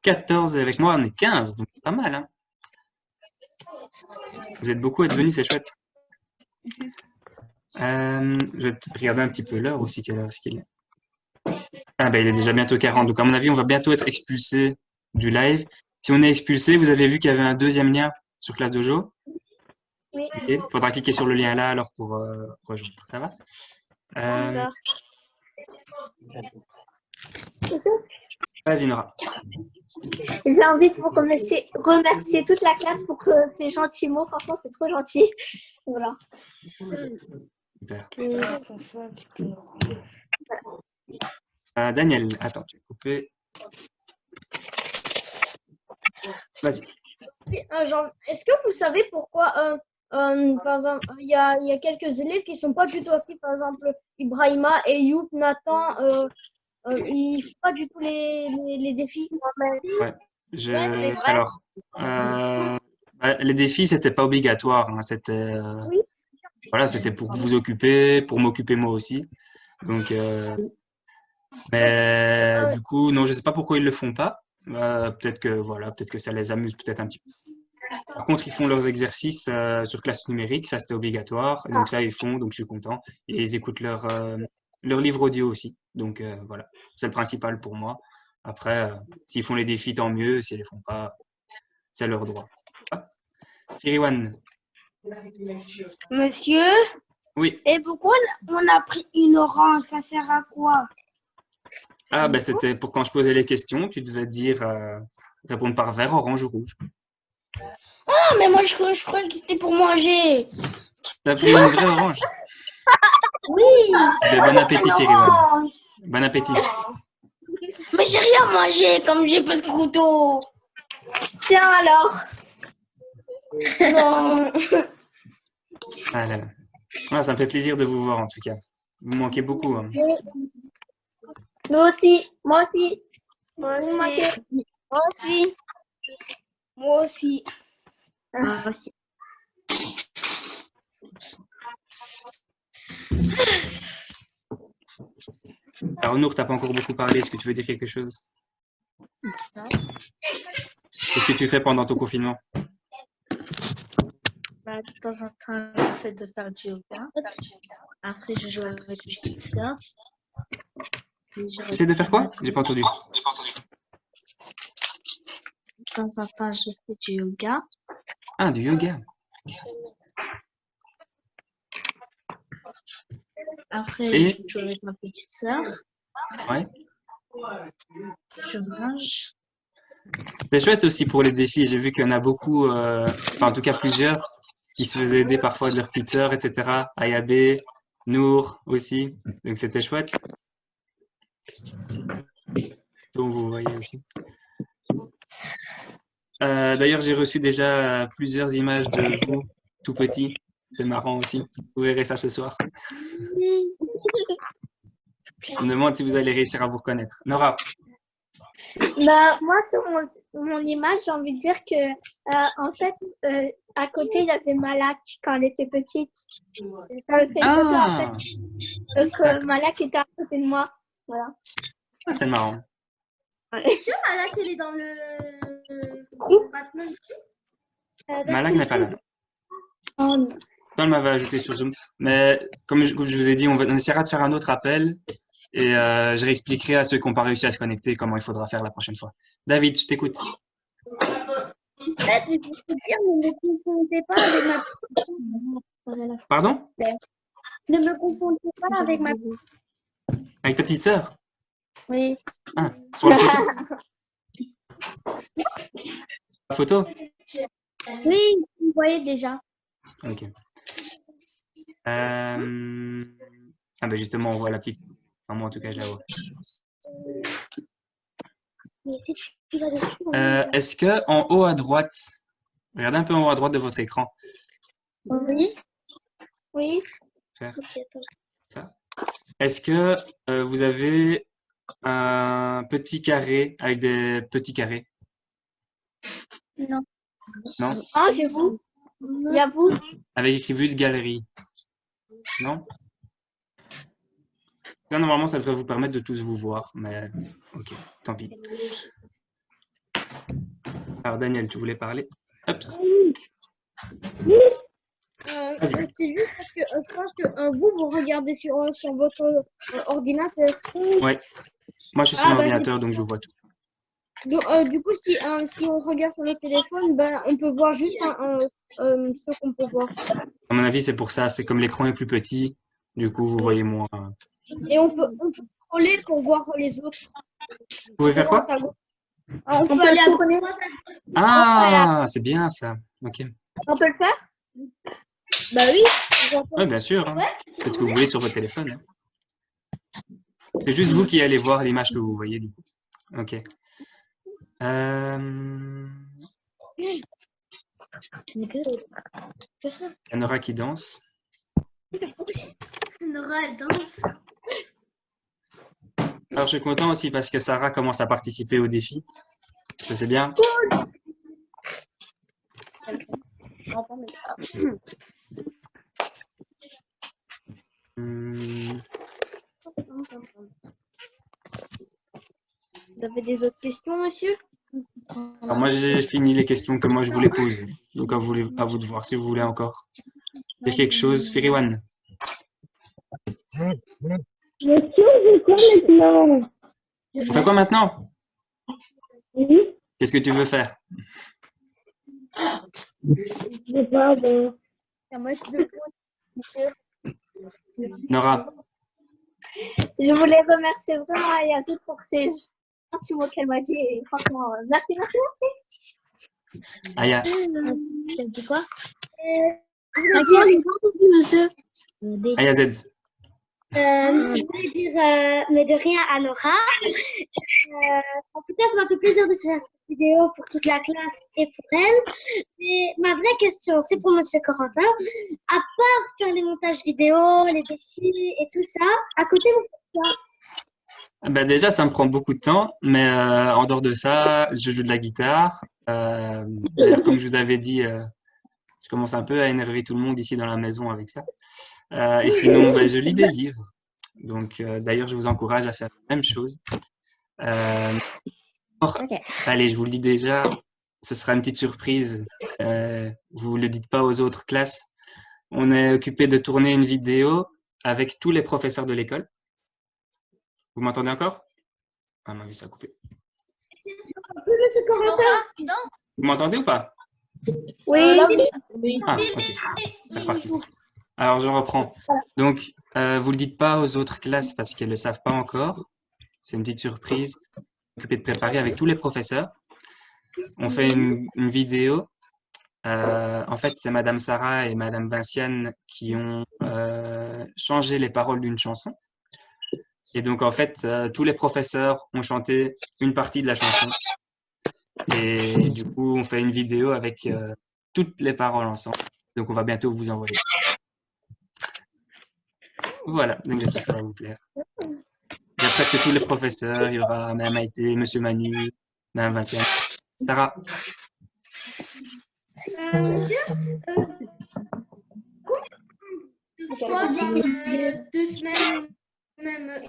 14. Et avec moi, on est 15. Donc, c'est pas mal. Hein. Vous êtes beaucoup à être venus, c'est chouette. Je vais regarder un petit peu l'heure aussi. Quelle heure est-ce qu'il est? Ah, ben, il est déjà bientôt 40. Donc, à mon avis, on va bientôt être expulsé du live. Si on est expulsé, vous avez vu qu'il y avait un deuxième lien sur Classe Dojo. Oui. Il faudra cliquer sur le lien là alors pour rejoindre. Ça va? D'accord. Vas-y, Nora. J'ai envie de vous remercier toute la classe pour ces gentils mots. Franchement, c'est trop gentil. Voilà. Super. Daniel, attends, tu vas couper. Vas-y. Est-ce que vous savez pourquoi, par exemple, il y a quelques élèves qui sont pas du tout actifs, par exemple, Ibrahima et Youp, Nathan, ils font pas du tout les défis. Ouais. Alors, les défis, c'était pas obligatoire. Hein, c'était Oui. voilà, c'était pour vous occuper, pour m'occuper moi aussi. Donc, mais du coup, non, je sais pas pourquoi ils le font pas. Peut-être que ça les amuse peut-être un petit peu. Par contre, ils font leurs exercices sur classe numérique, ça c'était obligatoire. Et donc ça, ils font, donc je suis content. Et ils écoutent leur livre audio aussi. Donc voilà, c'est le principal pour moi. Après, s'ils font les défis, tant mieux. S'ils les font pas, c'est leur droit. Ah. Firiwan. Monsieur, Oui. et pourquoi on a pris une orange? Ça sert à quoi? Ah, ben c'était pour quand je posais les questions, tu devais dire répondre par vert, orange ou rouge. Ah, mais moi, je croyais que c'était pour manger. T'as pris une vraie orange. Oui. Ben, bon appétit, Firiwan. Bon appétit. Mais j'ai rien mangé comme j'ai pas de couteau. Tiens alors. Non. Ah là là. Ah, ça me fait plaisir de vous voir en tout cas. Vous me manquez beaucoup. Hein. Nous aussi. Moi aussi. Moi Vous manquez. aussi. Moi aussi. Moi aussi. Alors Nour, t'as pas encore beaucoup parlé. Est-ce que tu veux dire quelque chose? Qu'est-ce que tu fais pendant ton confinement? De temps en temps, j'essaie de faire du yoga. Après, je joue avec mes petites sœurs. Essaie de faire quoi? J'ai pas entendu. De temps en temps, je fais du yoga. Ah, du yoga. Après, Et? je joue avec ma petite sœur. Ouais. Je mange. C'est chouette aussi pour les défis. J'ai vu qu'il y en a beaucoup, enfin en tout cas plusieurs, qui se faisaient aider parfois de leur petite sœur, etc. Ayabe, Nour aussi. Donc c'était chouette. Donc vous voyez aussi. D'ailleurs, j'ai reçu déjà plusieurs images de vous, tout petit. C'est marrant aussi. Vous verrez ça ce soir. Je me demande si vous allez réussir à vous reconnaître. Nora. Bah, moi, sur mon image, j'ai envie de dire que, en fait, à côté, il y avait Malak quand elle était petite. Ça me fait une photo, en fait. Donc, Malak était à côté de moi. Voilà. Ah, c'est marrant. C'est sûr, Malak, elle est dans le Groupe. maintenant ici? Malak n'est pas là. Oh, non. Elle m'avait ajouté sur Zoom. Mais comme je vous ai dit, on essaiera de faire un autre appel et je réexpliquerai à ceux qui n'ont pas réussi à se connecter comment il faudra faire la prochaine fois. David, je t'écoute. Je peux dire, ne me confondez pas avec ma... Pardon? Ne me confondez pas avec ma... Avec ta petite sœur? Oui. Ah, sur la photo? La photo? Oui, vous voyez déjà. Ok. Ah ben justement, on voit la petite. Enfin, moi en tout cas, je la vois. Mais si tu vas dessus, Est-ce que en haut à droite, regardez un peu en haut à droite de votre écran, Oui. Oui. Faire Ok, attends. ça. Est-ce que vous avez un petit carré avec des petits carrés? Non. Non? Ah, j'avoue. J'avoue. Avec écrit vue de galerie? Non? Ça, normalement, ça devrait vous permettre de tous vous voir, mais ok, tant pis. Alors, Daniel, tu voulais parler? Hop. Vas-y. C'est juste parce que je pense que vous regardez sur votre ordinateur. Ouais. Moi, je suis sur Ah, mon bah, ordinateur, donc je vois tout. Donc, du coup, si on regarde sur le téléphone, ben, on peut voir juste ce qu'on peut voir. À mon avis, c'est pour ça. C'est comme l'écran est plus petit, du coup, vous voyez moins. Et on peut scroller pour voir les autres. Vous pouvez faire quoi? Ah, on peut aller à droite. Ah, c'est bien ça. Ok. On peut le faire? Bah oui. Oui, bien sûr. Hein. Faites ce que vous voulez sur votre téléphone. Hein. C'est juste vous qui allez voir l'image que vous voyez, du coup. Ok. Il y a Nora qui danse. Nora, elle danse. Alors, je suis content aussi parce que Sarah commence à participer au défi. Ça, c'est bien. Vous avez des autres questions, monsieur? Alors, moi, j'ai fini les questions que moi, je voulais poser. Donc, à vous de voir si vous voulez encore dire quelque chose. Firiwan. On fait quoi maintenant? Qu'est-ce que tu veux faire? Nora. Je voulais remercier vraiment Ayazit pour ces gentils mots qu'elle m'a dit. Et franchement, merci, merci, merci. Aya. Tu as dit quoi? Monsieur. Aya Z. Je voulais dire, mais de rien à Nora. En tout cas, ça m'a fait plaisir de faire cette vidéo pour toute la classe et pour elle. Mais ma vraie question, c'est pour Monsieur Corentin. À part faire les montages vidéo, les défis et tout ça, à côté, vous faites quoi? Ben déjà, ça me prend beaucoup de temps, mais en dehors de ça, je joue de la guitare. D'ailleurs, comme je vous avais dit, je commence un peu à énerver tout le monde ici dans la maison avec ça. Et sinon, ben, je lis des livres. Donc, d'ailleurs, je vous encourage à faire la même chose. Allez, je vous le dis déjà, ce sera une petite surprise. Vous ne le dites pas aux autres classes. On est occupé de tourner une vidéo avec tous les professeurs de l'école. Vous m'entendez encore? Ah, ma vie, ça a coupé. Monsieur Corentin. Vous m'entendez ou pas? Oui. Ah, ok. C'est reparti. Alors, je reprends. Donc, vous le dites pas aux autres classes parce qu'elles ne le savent pas encore. C'est une petite surprise. Occupé de préparer avec tous les professeurs. On fait une vidéo. En fait, c'est Madame Sarah et Madame Vinciane qui ont changé les paroles d'une chanson. Et donc, en fait, tous les professeurs ont chanté une partie de la chanson. Et du coup, on fait une vidéo avec toutes les paroles ensemble. Donc, on va bientôt vous envoyer. Voilà, donc j'espère que ça va vous plaire. Il y a presque tous les professeurs. Il y aura Mme Maïté, Monsieur Manu, Mme Vinciane. Sarah. Monsieur, Combien 2 semaines, même.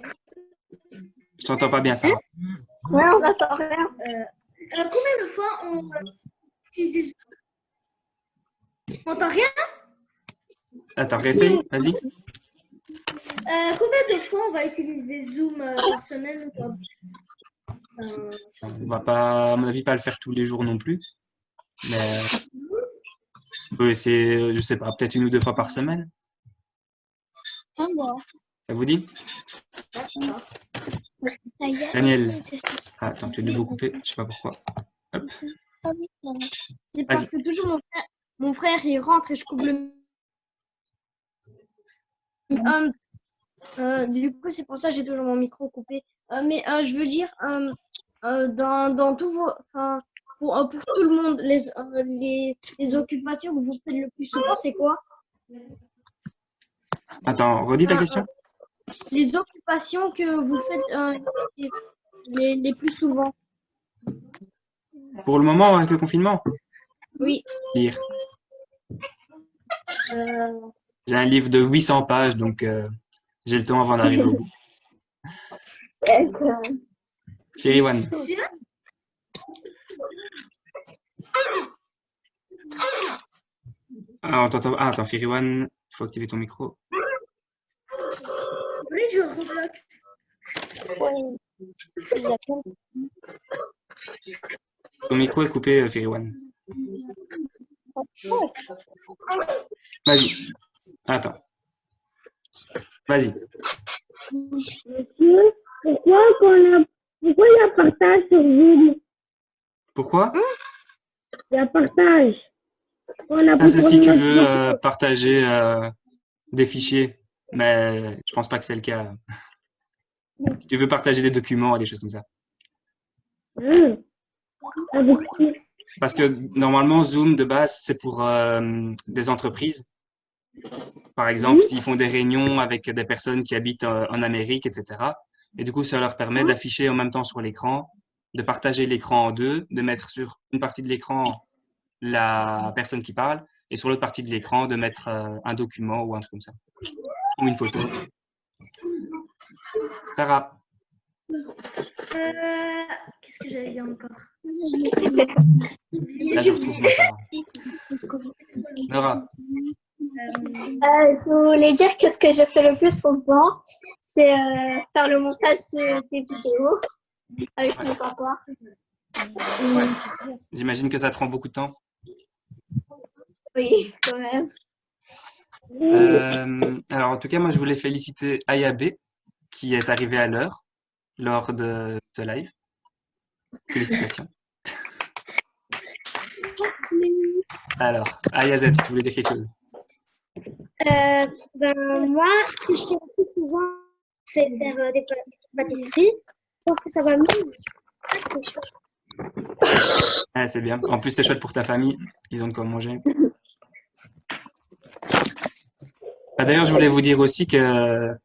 Je t'entends pas bien, Sarah. Ouais, on n'entend rien. Combien de fois on utilise des... On n'entend rien? Attends, réessaye, vas-y. Combien de fois on va utiliser Zoom par semaine? On va pas, à mon avis, pas le faire tous les jours non plus. Mais oui, c'est, je sais pas, peut-être 1 ou 2 fois par semaine. Ça vous dit? Daniel. Ah, attends, tu es de nouveau coupé, je sais pas pourquoi. Hop. C'est parce que toujours mon frère il rentre et je coupe le. Du coup, c'est pour ça que j'ai toujours mon micro coupé. Mais je veux dire, dans tous vos, pour tout le monde, les occupations que vous faites le plus souvent, c'est quoi? Attends, redis ta Euh, question. Les occupations que vous faites les plus souvent. Pour le moment, avec le confinement, Oui. lire. J'ai un livre de 800 pages, donc j'ai le temps avant d'arriver au bout. Firiwan. Ah, on t'entend. Ah, attends, Firiwan, il faut activer ton micro. Oui, je Roblox. Ton micro est coupé, Firiwan. Vas-y. Attends. Vas-y. Monsieur, pourquoi il y a partage sur Zoom? Pourquoi? Il y a partage. On a Ça, c'est si tu veux notre- partager des fichiers, mais je pense pas que c'est le cas. Si tu veux partager des documents et des choses comme ça. Avec qui? Parce que normalement, Zoom, de base, c'est pour des entreprises. Par exemple, s'ils font des réunions avec des personnes qui habitent en Amérique, etc. Et du coup, ça leur permet d'afficher en même temps sur l'écran, de partager l'écran en deux, de mettre sur une partie de l'écran la personne qui parle et sur l'autre partie de l'écran, de mettre un document ou un truc comme ça. Ou une photo. Sarah. Qu'est-ce que j'allais dire encore? Là, je retrouve ma Sarah. Nora. Je voulais dire que ce que je fais le plus souvent, c'est faire le montage des vidéos avec mon papa. Ouais. J'imagine que ça te prend beaucoup de temps. Oui, quand même. Alors, en tout cas, moi, je voulais féliciter Ayabe, qui est arrivé à l'heure lors de ce live. Félicitations. Alors, Ayazet, tu voulais dire quelque chose? Moi, ce que je fais le plus souvent, c'est faire des petites pâtisseries. Je pense que ça va mieux. Ah, c'est bien. En plus, c'est chouette pour ta famille. Ils ont de quoi manger. Ah, d'ailleurs, je voulais vous dire aussi que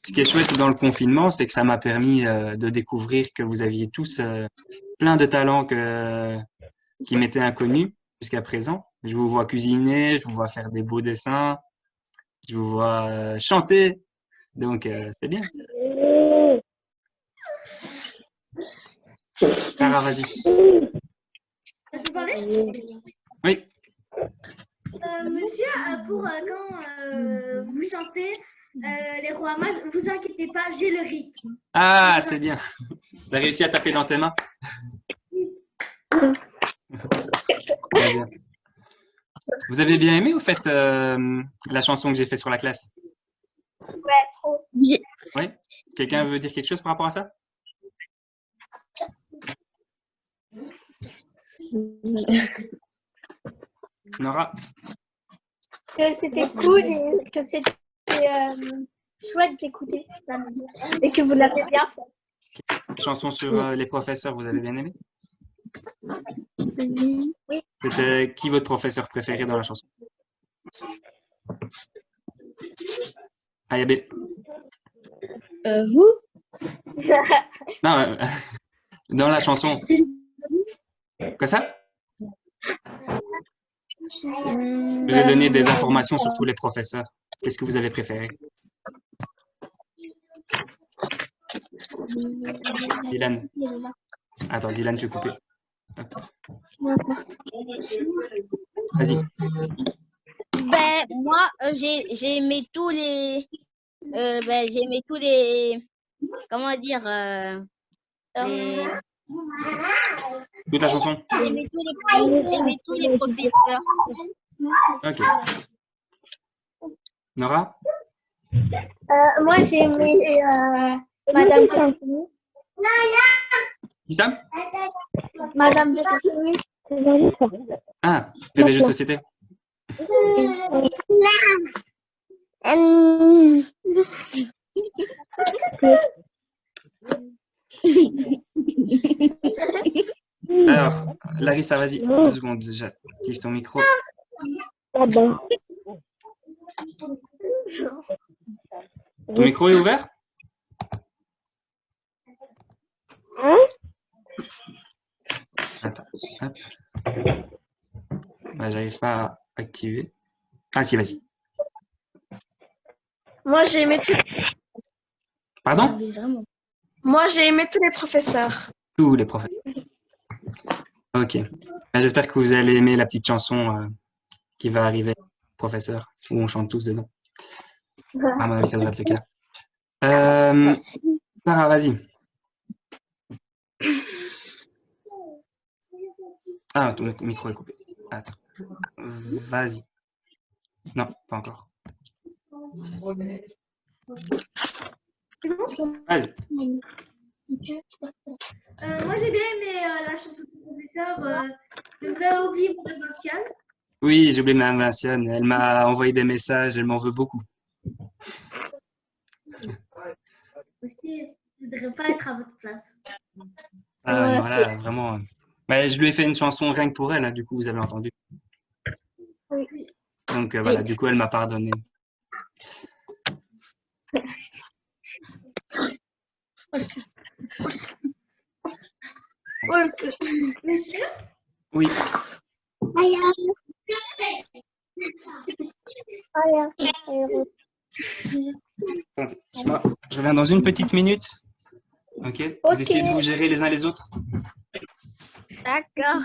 ce qui est chouette dans le confinement, c'est que ça m'a permis de découvrir que vous aviez tous plein de talents qui m'étaient inconnus jusqu'à présent. Je vous vois cuisiner, je vous vois faire des beaux dessins, je vous vois chanter. Donc, c'est bien. Sarah, vas-y. Je peux parler? Oui. Monsieur, pour quand vous chantez les rois mages, vous inquiétez pas, j'ai le rythme. Ah, c'est bien. Tu as réussi à taper dans tes mains? Très bien. Vous avez bien aimé, au fait, la chanson que j'ai faite sur la classe? Ouais, trop. Oui. Oui. Quelqu'un veut dire quelque chose par rapport à ça? Nora? Que c'était cool et que c'était chouette d'écouter la musique et que vous l'avez bien fait. Chanson sur les professeurs, vous avez bien aimé? Oui. C'était qui votre professeur préféré dans la chanson? Ayabe. Vous? Non, dans la chanson. Quoi ça? Je vous ai donné des informations sur tous les professeurs. Qu'est-ce que vous avez préféré? Dylan. Attends, Dylan, tu es coupé. Hop. Vas-y. Ben, moi, j'ai aimé tous les. J'ai aimé tous les. Comment dire Toute la chanson? J'ai aimé tous les professeurs. Ok. Nora? Moi, j'ai aimé Madame Johnson. Qui ça? Madame Johnson. Ah, fait des jeux de société. Alors, Larissa, vas-y, 2 secondes, j'active ton micro. Pardon. Ton micro est ouvert? Hein? Attends, hop. Bah, j'arrive pas à activer. Ah si, vas-y. Moi, j'ai aimé Pardon? Moi, j'ai aimé tous les professeurs. Tous les professeurs. Ok. Bah, j'espère que vous allez aimer la petite chanson qui va arriver, professeur, où on chante tous dedans. À mon avis, ça devrait être le cas. Sarah, vas-y. Ah, ton micro est coupé. Attends. Vas-y. Non, pas encore. Vas-y. Moi, j'ai bien aimé la chanson du professeur. Vous avez oublié Madame Vinciane. Oui, j'ai oublié Mme Vinciane. Elle m'a envoyé des messages. Elle m'en veut beaucoup. Aussi, je ne voudrais pas être à votre place. Ah, ouais, non, là, vraiment. Mais je lui ai fait une chanson rien que pour elle, hein, du coup, vous avez entendu. Oui. Donc, voilà, du coup, elle m'a pardonné. Monsieur? Oui. Attendez, moi, je reviens dans une petite minute. Ok. Vous essayez de vous gérer les uns les autres. D'accord.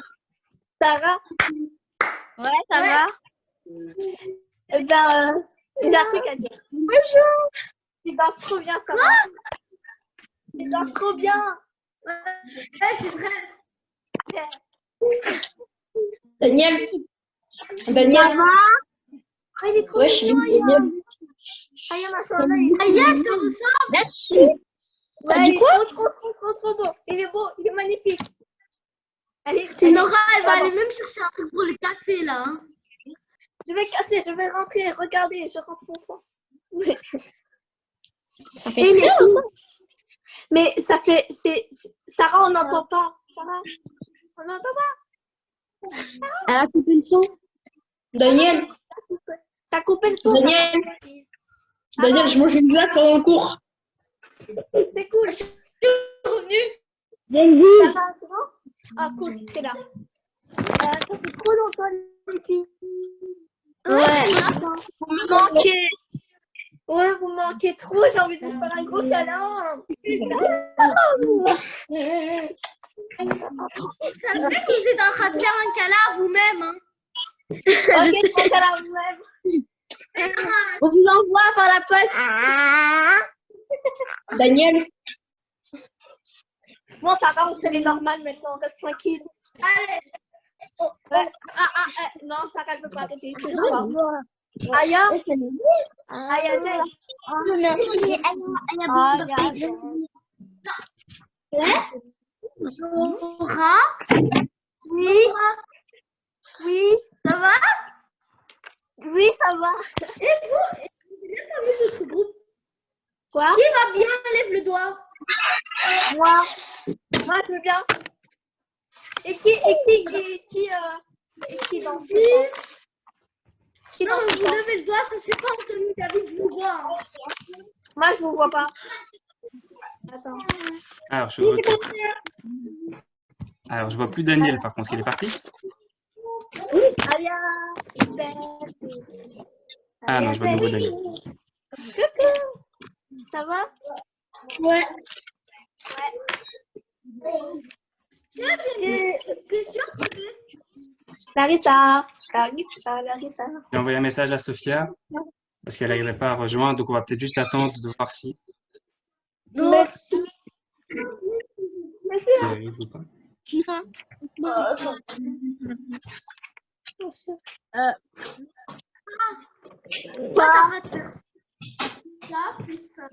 Sarah? Ouais, ça va? Eh ben, j'ai un truc à dire. Bonjour! Tu danses trop bien, Sarah. Tu danses trop bien. Ouais, c'est vrai. Daniel. Daniel. Ah, il est trop Ouais, mignon, Daniel. Aya, machallah, il est trop Aya, mignon. te ressemble. Merci. Ouais, il est trop beau. Il est beau, il est magnifique. Allez, Nora, elle va aller même chercher un truc pour le casser, là. Hein. Je vais casser, je vais rentrer. Regardez, je rentre mon fond. Ça fait très longtemps. Mais ça fait... Sarah, on n'entend pas. Sarah, on n'entend pas. Elle a coupé le son. Daniel. T'as coupé le son. Daniel. Daniel, je mange une glace pendant le cours. C'est cool. Je suis revenue. Sarah, c'est bon? Ah, cool, t'es là. Ça fait trop longtemps, les filles. Ouais. Vous me manquez. Ouais, vous me manquez trop. J'ai envie de vous faire un gros câlin. Ça me fait qu'ils étaient en train de faire un câlin à vous-même. Hein. Ok, je fais un câlin à vous-même. On vous envoie par la poste. Daniel. Bon, ça va, on fait les normales maintenant. On reste tranquille. Allez. Non, Sarah ne peut pas arrêter. Toujours pas. Aya. Aya, Zek. Nora. Oui. Oui. Ça va? Oui, ça va. Et vous? J'ai bien parlé de notre groupe. Quoi? Qui va bien? Lève le doigt. Moi, je veux bien. Et qui danse? Non, vous levez le doigt, ça se fait pas, Anthony, David, je vous vois. Hein. Moi, je vous vois pas. Attends. Alors, je vois plus Daniel, par contre, il est parti. Aya. Ah non, je vois de nouveau Daniel. Coucou. Ça va? Ouais. J'ai une question peut-être. Larissa. J'ai envoyé un message à Sophia parce qu'elle n'arrivait pas à rejoindre, donc on va peut-être juste attendre de voir si Merci. elle arrive ou pas. Toi, t'arrêtes de faire ça, plus ça.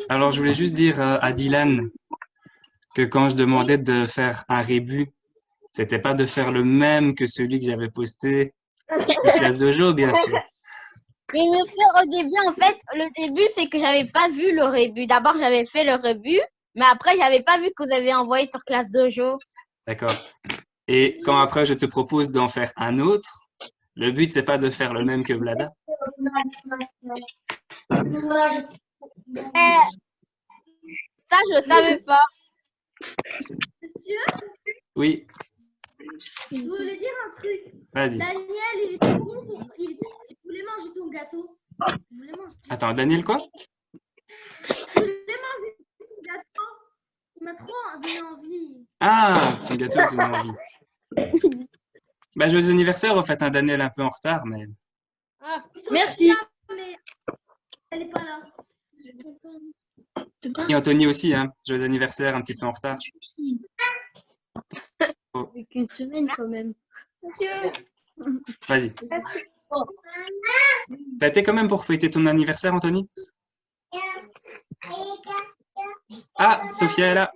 Alors, je voulais juste dire à Dylan que quand je demandais de faire un rébut, c'était pas de faire le même que celui que j'avais posté en classe dojo, bien sûr. Mais au début, en fait, le début, c'est que j'avais pas vu le rébut. D'abord, j'avais fait le rébut Mais après, j'avais pas vu que vous avez envoyé sur Classe Dojo. D'accord. Et quand après je te propose d'en faire un autre, le but c'est pas de faire le même que Vlada. Ça, je savais pas. Monsieur, Oui, je voulais dire un truc. vas-y. Daniel, il était bon pour. Il voulait manger ton gâteau. Il voulait manger. Attends, Daniel quoi? Il voulait manger son gâteau. Il m'a trop donné envie. Ah, c'est un gâteau que tu m'as envie. Bah, joyeux anniversaire, en fait, un Daniel un peu en retard, mais... Ah, merci. Mais elle n'est pas là. Et Anthony aussi, hein. Joyeux anniversaire, un petit peu en retard. Oh, Avec une semaine quand même. Monsieur, vas-y. T'as été quand même pour fêter ton anniversaire, Anthony? Ah, Sophia est là.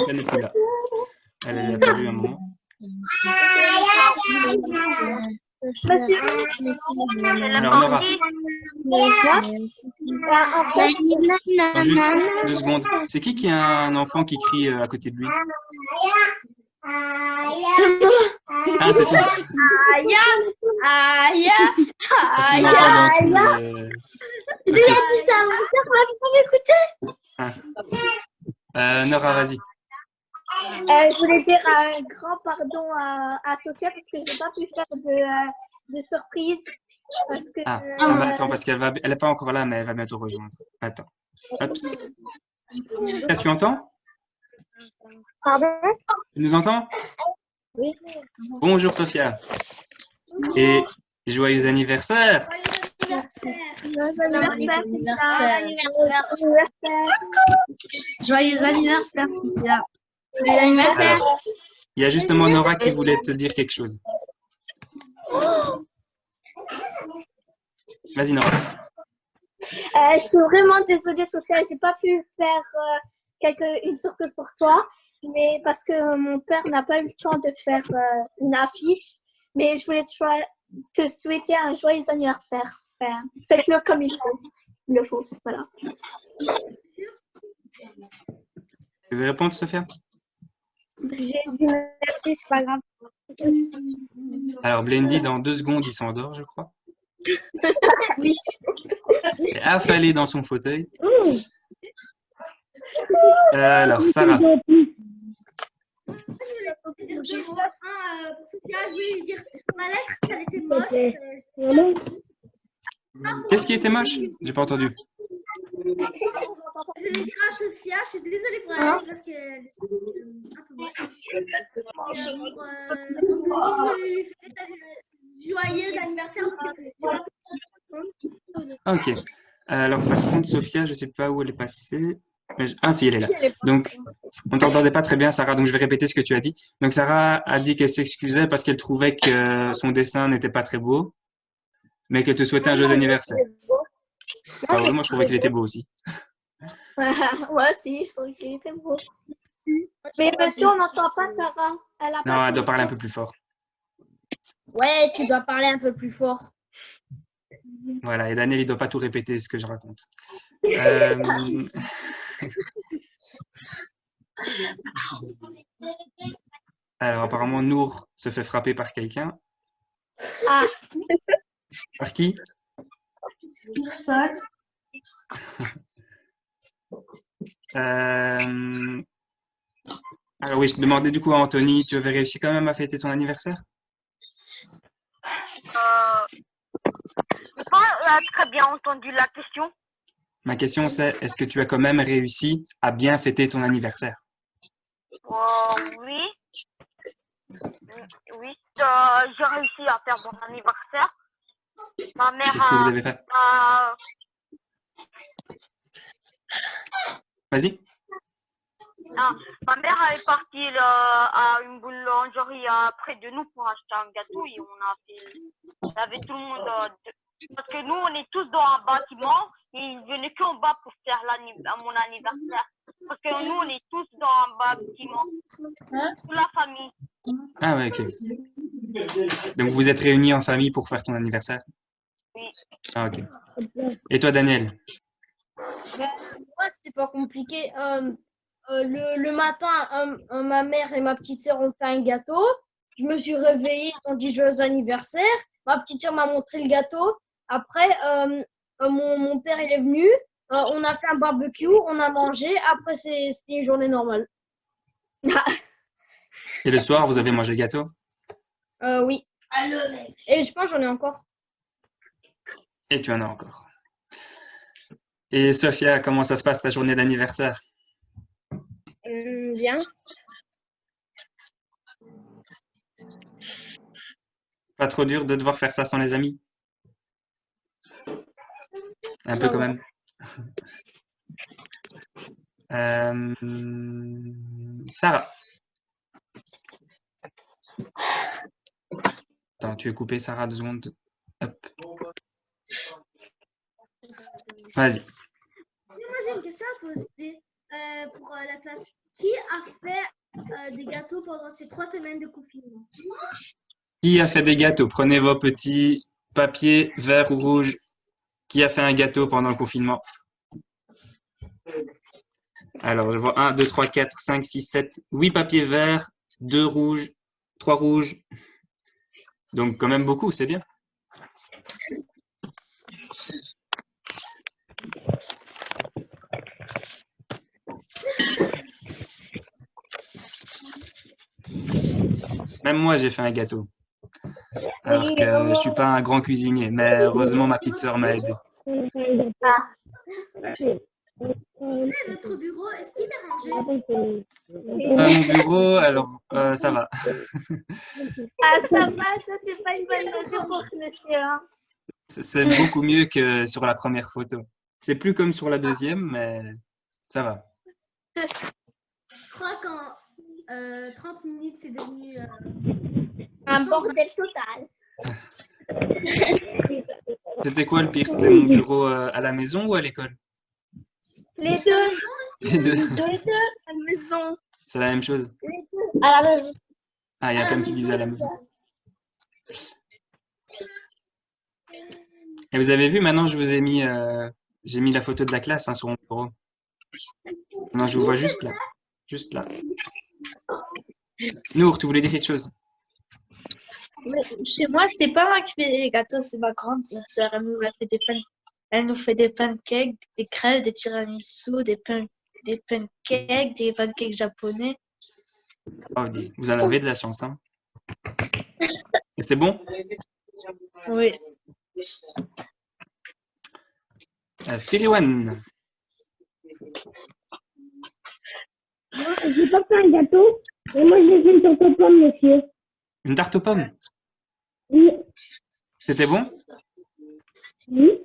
Elle n'est plus là. Elle a perdu un moment. monsieur, Alors, Nora, attends juste 2 secondes. C'est qui a un enfant qui crie à côté de lui? Ah, c'est toi. Aïe, aïe, Parce qu'on aïe, entend dans tous les... Ok. Nora, vas-y. je voulais dire un grand pardon à Sophia parce que j'ai pas pu faire de surprise. Parce que, Ah, bah, attends, parce qu'elle est pas encore là, mais elle va bientôt rejoindre. Attends. Hop. Là, tu entends? Pardon? Tu nous entends? Oui. Bonjour, Sophia. Et joyeux anniversaire! Joyeux anniversaire, Sophia. Joyeux anniversaire. Alors, il y a justement Nora qui voulait te dire quelque chose. Vas-y, Nora. Je suis vraiment désolée, Sophia, j'ai pas pu faire une surprise pour toi, mais parce que mon père n'a pas eu le temps de faire une affiche. Mais je voulais te souhaiter un joyeux anniversaire. Enfin, faites-le comme il le faut. Voilà. Tu veux répondre, Sophia? J'ai dit merci, c'est pas grave. Alors, Blendy, dans 2 secondes, il s'endort, je crois. Oui. Il est affalé dans son fauteuil. Alors, Sarah. Pour Sophia, je voulais lui dire ma lettre, elle était moche. Qu'est-ce qui était moche? J'ai pas entendu. Je voulais dire à Sophia, je suis désolée pour la lettre parce qu'elle est un peu moche. Donc, je voulais lui fêter joyeux anniversaire parce que j'ai pas pu. Ok. Alors, par contre, Sophia, je sais pas où elle est passée. Ah, si, elle est là. Donc, on t'entendait pas très bien, Sarah, donc je vais répéter ce que tu as dit. Donc, Sarah a dit qu'elle s'excusait parce qu'elle trouvait que son dessin n'était pas très beau, mais qu'elle te souhaitait un joyeux anniversaire. Alors, moi, je trouvais qu'il était beau aussi. Moi aussi, je trouvais qu'il était beau. Mais monsieur, on n'entend pas Sarah. Non, elle doit parler un peu plus fort. Ouais, tu dois parler un peu plus fort. Voilà, et Daniel, il doit pas tout répéter ce que je raconte. Alors, apparemment, Nour se fait frapper par quelqu'un. Ah. Par qui? Alors oui, je te demandais du coup à Anthony, tu avais réussi quand même à fêter ton anniversaire? Je n'ai pas très bien entendu la question. Ma question c'est, est-ce que tu as quand même réussi à bien fêter ton anniversaire? Oui. Oui, j'ai réussi à faire mon anniversaire. Ma mère Qu'est-ce que vous avez fait? Vas-y. Ma mère est partie à une boulangerie près de nous pour acheter un gâteau et on avait tout le monde. Parce que nous, on est tous dans un bâtiment et ils venaient qu'en bas pour faire mon anniversaire. Parce que nous, on est tous dans un bâtiment. Toute la famille. Ah ouais, ok. Donc vous êtes réunis en famille pour faire ton anniversaire? Oui. Ah ok. Et toi, Daniel? Moi, pas compliqué. Le matin, ma mère et ma petite sœur ont fait un gâteau. Je me suis réveillée, ils ont dit joyeux anniversaire. Ma petite sœur m'a montré le gâteau. Après, mon père il est venu. On a fait un barbecue, on a mangé. Après, c'était une journée normale. Et le soir, vous avez mangé le gâteau? Oui. Et je pense que j'en ai encore. Et tu en as encore. Et Sophia, comment ça se passe ta journée d'anniversaire? Bien. Pas trop dur de devoir faire ça sans les amis? Un peu quand même. Sarah. Attends, tu es coupée, Sarah, 2 secondes. Hop. Vas-y. Moi, j'ai une question à poser pour la classe. Qui a fait des gâteaux pendant ces 3 semaines de confinement? Qui a fait des gâteaux? Prenez vos petits papiers verts ou rouges. Qui a fait un gâteau pendant le confinement? Alors, je vois 1, 2, 3, 4, 5, 6, 7, 8 papiers verts, 2 rouges, 3 rouges. Donc, quand même beaucoup, c'est bien. Même moi, j'ai fait un gâteau. Alors que je suis pas un grand cuisinier, mais heureusement, ma petite sœur m'a aidé. Votre bureau, est-ce qu'il est rangé? Mon bureau, alors, ça va. Ah, ça va, ça, c'est pas une bonne note pour ce monsieur. Hein. C'est beaucoup mieux que sur la première photo. C'est plus comme sur la deuxième, mais ça va. Je crois qu'en 30 minutes, c'est devenu un bordel total. C'était quoi le pire? C'était mon bureau à la maison ou à l'école? Les deux. Les deux. Les deux à la maison. C'est la même chose? Les deux à la maison. Ah, il y a plein qui disent à la maison. Et vous avez vu, maintenant, je vous ai mis, j'ai mis la photo de la classe sur mon bureau. Non, je vous vois juste là. Juste là. Nour, tu voulais dire quelque chose? Chez moi, c'est pas moi qui fais les gâteaux, c'est ma grande sœur. Elle nous fait des pancakes, des crêpes, des tiramisu, des pancakes, des pancakes japonais. Oh, vous en avez de la chance, hein? Et c'est bon? Oui. Firiwan. Moi, j'ai pas fait un gâteau, mais moi, j'ai fait une tarte aux pommes, monsieur. Une tarte aux pommes? Oui. C'était bon? Oui.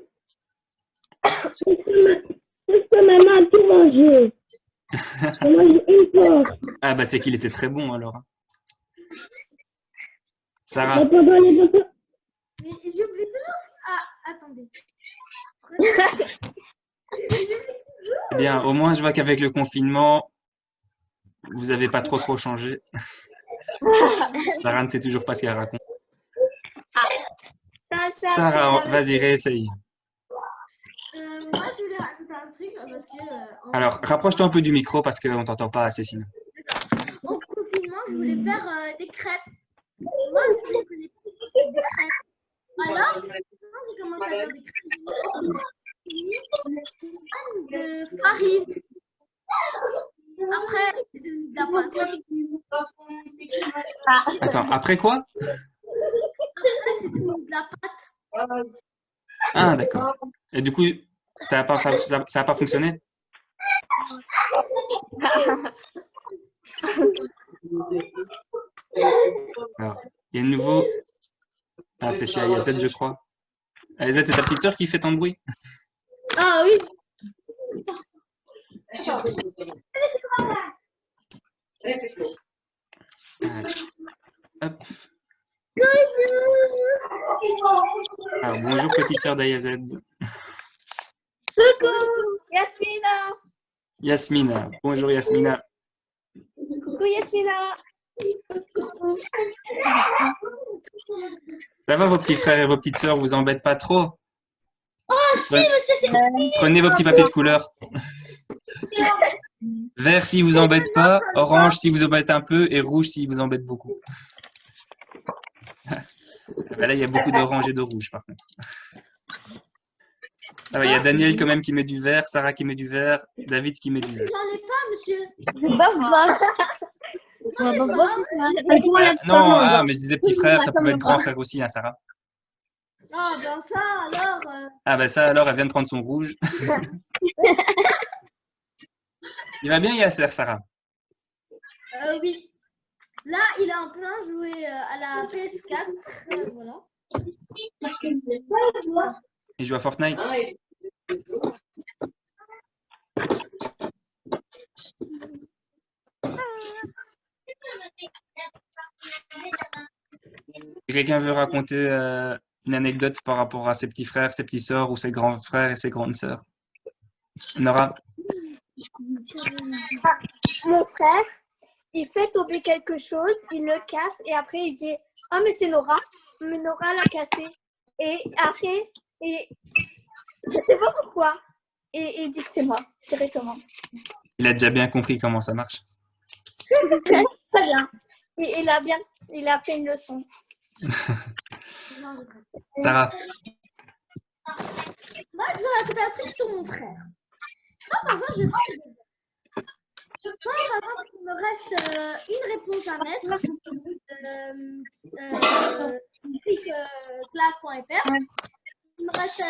Parce que maman a tout mangé. Moi, j'ai une porte. Ah, bah, c'est qu'il était très bon, alors. Sarah. Mais pendant les deux... Mais j'oublie toujours. Ah, attendez. Eh bien, au moins, je vois qu'avec le confinement, vous n'avez pas trop changé. Sarah ne sait toujours pas ce qu'elle raconte. Sarah, vas-y, réessaye. Moi, je voulais raconter un truc parce que. Alors, rapproche-toi un peu du micro parce qu'on ne t'entend pas assez sinon. Au confinement, je voulais faire des crêpes. Moi, je ne connais pas des crêpes. Alors, quand j'ai commencé à faire des crêpes, j'ai mis de farine. Après, c'est devenu de la pâte. Attends, après quoi? Après, c'est devenu de la pâte. Ah, d'accord. Et du coup, ça n'a pas fonctionné? Alors, il y a de nouveau. Ah, c'est chez Ayazet, je crois. Ayazet, c'est ta petite sœur qui fait tant de bruit? Ah oui. Hop. Alors, bonjour, petite sœur d'Ayazet. Coucou, Yasmina. Yasmina. Bonjour, Yasmina. Coucou, Yasmina. Coucou. Ça va, vos petits frères et vos petites sœurs, vous embêtent pas trop? Oh, si, monsieur, c'est Prenez vos petits papiers de couleur. Vert s'il vous embête pas, orange s'il vous embête un peu et rouge s'il vous embête beaucoup. Ben là, il y a beaucoup d'orange et de rouge par contre. Ah ouais, il y a Daniel quand même qui met du vert, Sarah qui met du vert, David qui met du vert. J'en ai pas, monsieur. Non, mais je disais petit frère, ça pouvait être grand frère aussi, hein, Sarah. Ah, ben ça, alors. Ah ben ça alors, elle vient de prendre son rouge. Il va bien Yasser, Sarah? Oui. Là, il est en plein joué à la PS4. Voilà. Il joue à Fortnite? Quelqu'un veut raconter une anecdote par rapport à ses petits frères, ses petits sœurs ou ses grands frères et ses grandes sœurs? Nora? Mon frère, il fait tomber quelque chose, il le casse et après il dit « Ah mais c'est Nora, mais Nora l'a cassé. » Et après, je sais pas pourquoi, et il dit que c'est moi, directement. Il a déjà bien compris comment ça marche. Très bien. Et il a fait une leçon. Sarah? Moi, je vais raconter un truc sur mon frère. Moi, par exemple, je fais quand, par exemple, il me reste une réponse à mettre, classe.fr, il me reste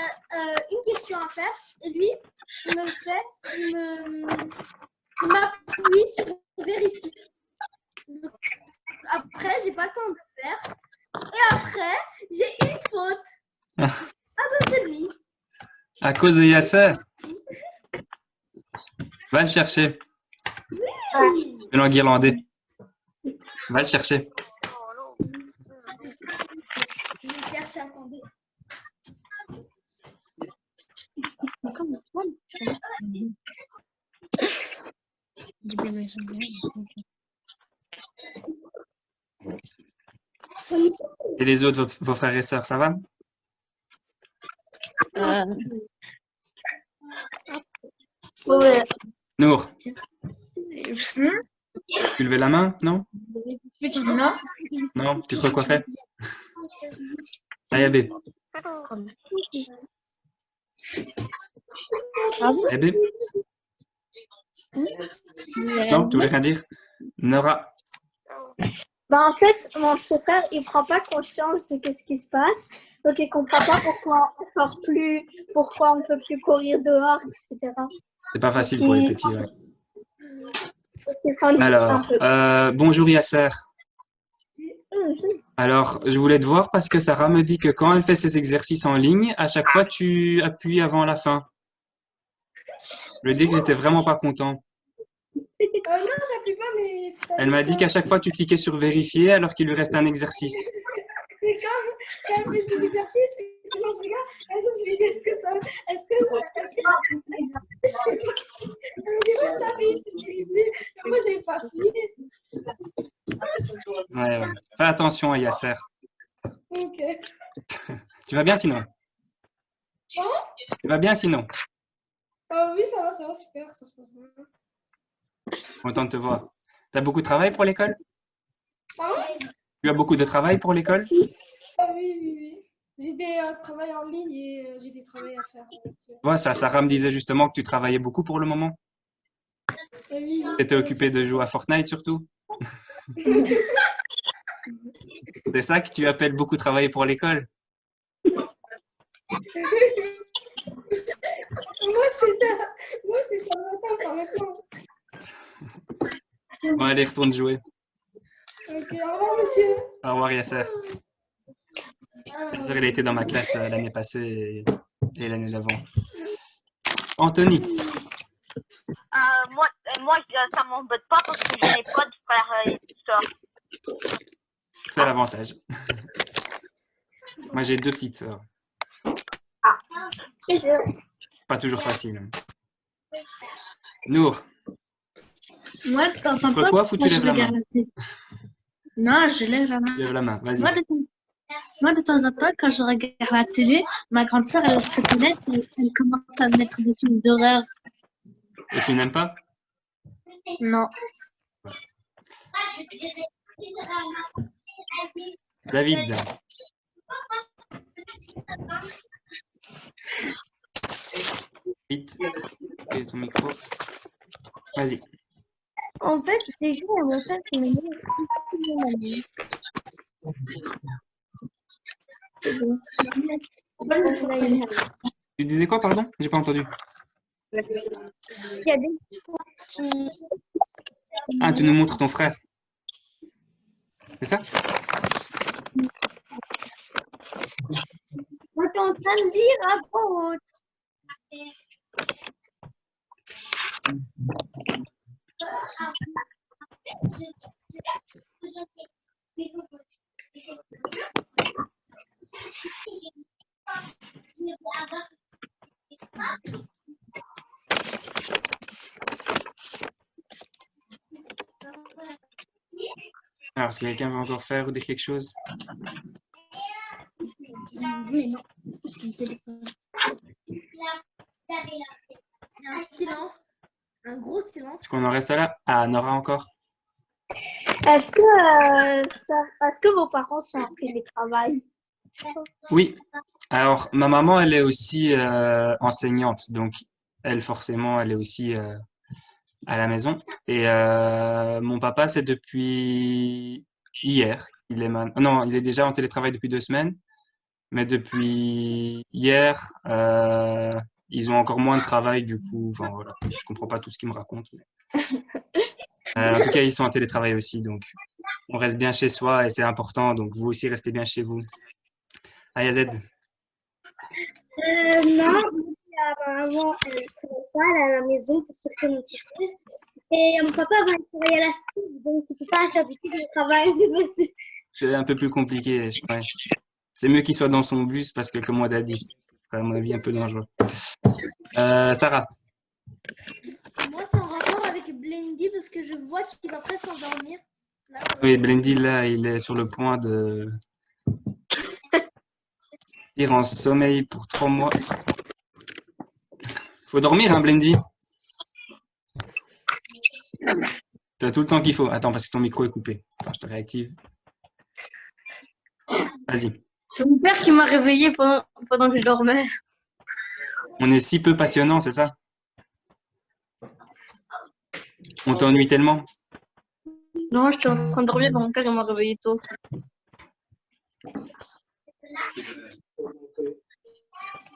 une question à faire, et lui, il m'appuie sur vérifier. Donc, après, j'ai pas le temps de le faire, et après, j'ai une faute. À cause de lui. À cause de Yasser? Va le chercher. Le langue irlandais. Va le chercher. Je vais chercher, attendez. Et les autres, vos frères et sœurs, ça va? Ouais. Nour? Tu levais la main? Non? Non. Non? Tu te recoiffais? Ayabé? Ayabé? Non? Tu voulais rien dire? Nora? En fait, mon petit frère, il prend pas conscience de ce qui se passe. Donc, il comprend pas pourquoi on sort plus, pourquoi on peut plus courir dehors, etc. C'est pas facile pour les petits, ouais. Il s'ennuie un Alors, peu. bonjour Yasser. Alors, je voulais te voir parce que Sarah me dit que quand elle fait ses exercices en ligne, à chaque fois, tu appuies avant la fin. Je lui ai dit que j'étais vraiment pas content. Non, j'appuie pas, mais... Elle m'a dit qu'à chaque fois, tu cliquais sur vérifier alors qu'il lui restait un exercice. Mais quand je fais ces exercices, quand je regarde, je me dis, est-ce que ça... Est-ce que... Je sais pas. Moi, j'ai pas fini. Ouais. Fais attention à Yasser. Ok. Tu vas bien sinon? Tu vas bien sinon? Oui, ça va, super. Ça se passe bien. Content de te voir. Tu as beaucoup de travail pour l'école? Oui. Tu as beaucoup de travail pour l'école? Oui. J'ai des travails en ligne et j'ai des travails à faire. Vois ça, Sarah me disait justement que tu travaillais beaucoup pour le moment. Oui. Tu étais occupée de jouer à Fortnite surtout. C'est ça que tu appelles beaucoup travailler pour l'école? Moi, c'est ça matin par exemple. Bon, allez, retourne jouer. Ok, au revoir, monsieur. Au revoir, Yasser. Yasser, il a été dans ma classe l'année passée et l'année d'avant. Anthony. Moi, ça m'embête pas parce que je n'ai pas de frères et sœurs. C'est l'avantage. Moi, j'ai 2 petites sœurs. Pas toujours facile. Nour. Moi, de temps en Tu fais temps, quoi, faut que tu lèves la main? Non, je lève la main. Lève la main, vas-y. Moi, de temps en temps, quand je regarde la télé, ma grande sœur, elle se connaît, elle commence à mettre des films d'horreur. Et tu n'aimes pas? Non. David, vite, et ton micro. Vas-y. En fait, déjà, mon frère, il me dit Tu disais quoi, pardon? J'ai pas entendu. il y a des fois qui... Ah, tu nous montres ton frère. C'est ça? Moi, t'es en train de dire à voix haute. Alors, est-ce que quelqu'un veut encore faire ou dire quelque chose? Mais non. C'est une téléphone. Il y a un silence. Un gros silence. Est-ce qu'on en reste là? Ah, Nora encore. Est-ce que vos parents sont en télétravail? Oui. Alors, ma maman, elle est aussi enseignante. Donc, elle, forcément, elle est aussi à la maison. Et mon papa, c'est depuis hier. Non, il est déjà en télétravail depuis 2 semaines. Mais depuis hier, ils ont encore moins de travail. Du coup, enfin, voilà. Je comprends pas tout ce qu'ils me racontent. Mais... en tout cas, ils sont en télétravail aussi. Donc, on reste bien chez soi et c'est important. Donc, vous aussi, restez bien chez vous. Ayazed. Non, avant, elle ne travaille pas, elle est à la maison pour s'occuper de mon petit frère. Et mon papa va travailler à la STIB, donc il ne peut pas faire du télétravail cette fois-ci. C'est un peu plus compliqué. Ouais. C'est mieux qu'il soit dans son bus parce que comme moi d'Addis, c'est à mon avis un peu dangereux. Sarah. Moi, c'est en rapport avec Blendy parce que je vois qu'il va presque s'endormir. Oui, Blendy, là, il est sur le point de partir en sommeil pour 3 mois. Faut dormir, hein, Blendy? T'as tout le temps qu'il faut. Attends, parce que ton micro est coupé. Attends, je te réactive. Vas-y. C'est mon père qui m'a réveillé pendant que je dormais. On est si peu passionnant, c'est ça? On t'ennuie tellement? Non, j'étais en train de dormir, mon père il m'a réveillé tôt.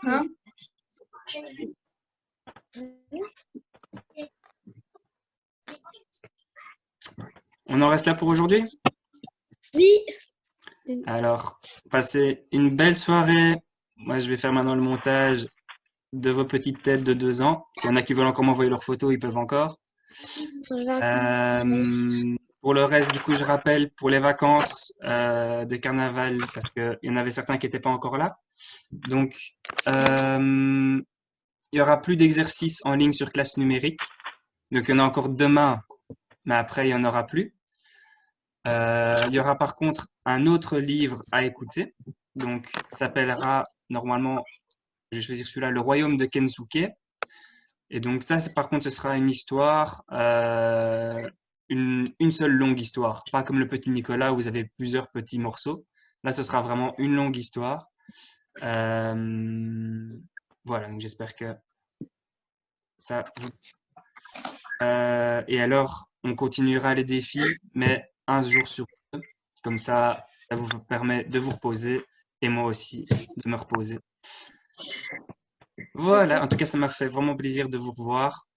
Hein? On en reste là pour aujourd'hui? Oui. Alors, passez une belle soirée. Moi, je vais faire maintenant le montage de vos petites têtes de 2 ans. S'il y en a qui veulent encore m'envoyer leurs photos, ils peuvent encore. Pour le reste, du coup, je rappelle, pour les vacances de carnaval, parce qu'il y en avait certains qui n'étaient pas encore là. Donc, il n'y aura plus d'exercices en ligne sur classe numérique. Donc, il y en a encore demain, mais après, il n'y en aura plus. Il y aura par contre un autre livre à écouter. Donc, s'appellera normalement, je vais choisir celui-là, Le Royaume de Kensuke. Et donc ça, par contre, ce sera une histoire, une seule longue histoire. Pas comme le Petit Nicolas où vous avez plusieurs petits morceaux. Là, ce sera vraiment une longue histoire. Voilà, donc j'espère que ça vous... et alors, on continuera les défis, mais un jour sur 2. Comme ça vous permet de vous reposer et moi aussi de me reposer. Voilà, en tout cas, ça m'a fait vraiment plaisir de vous revoir.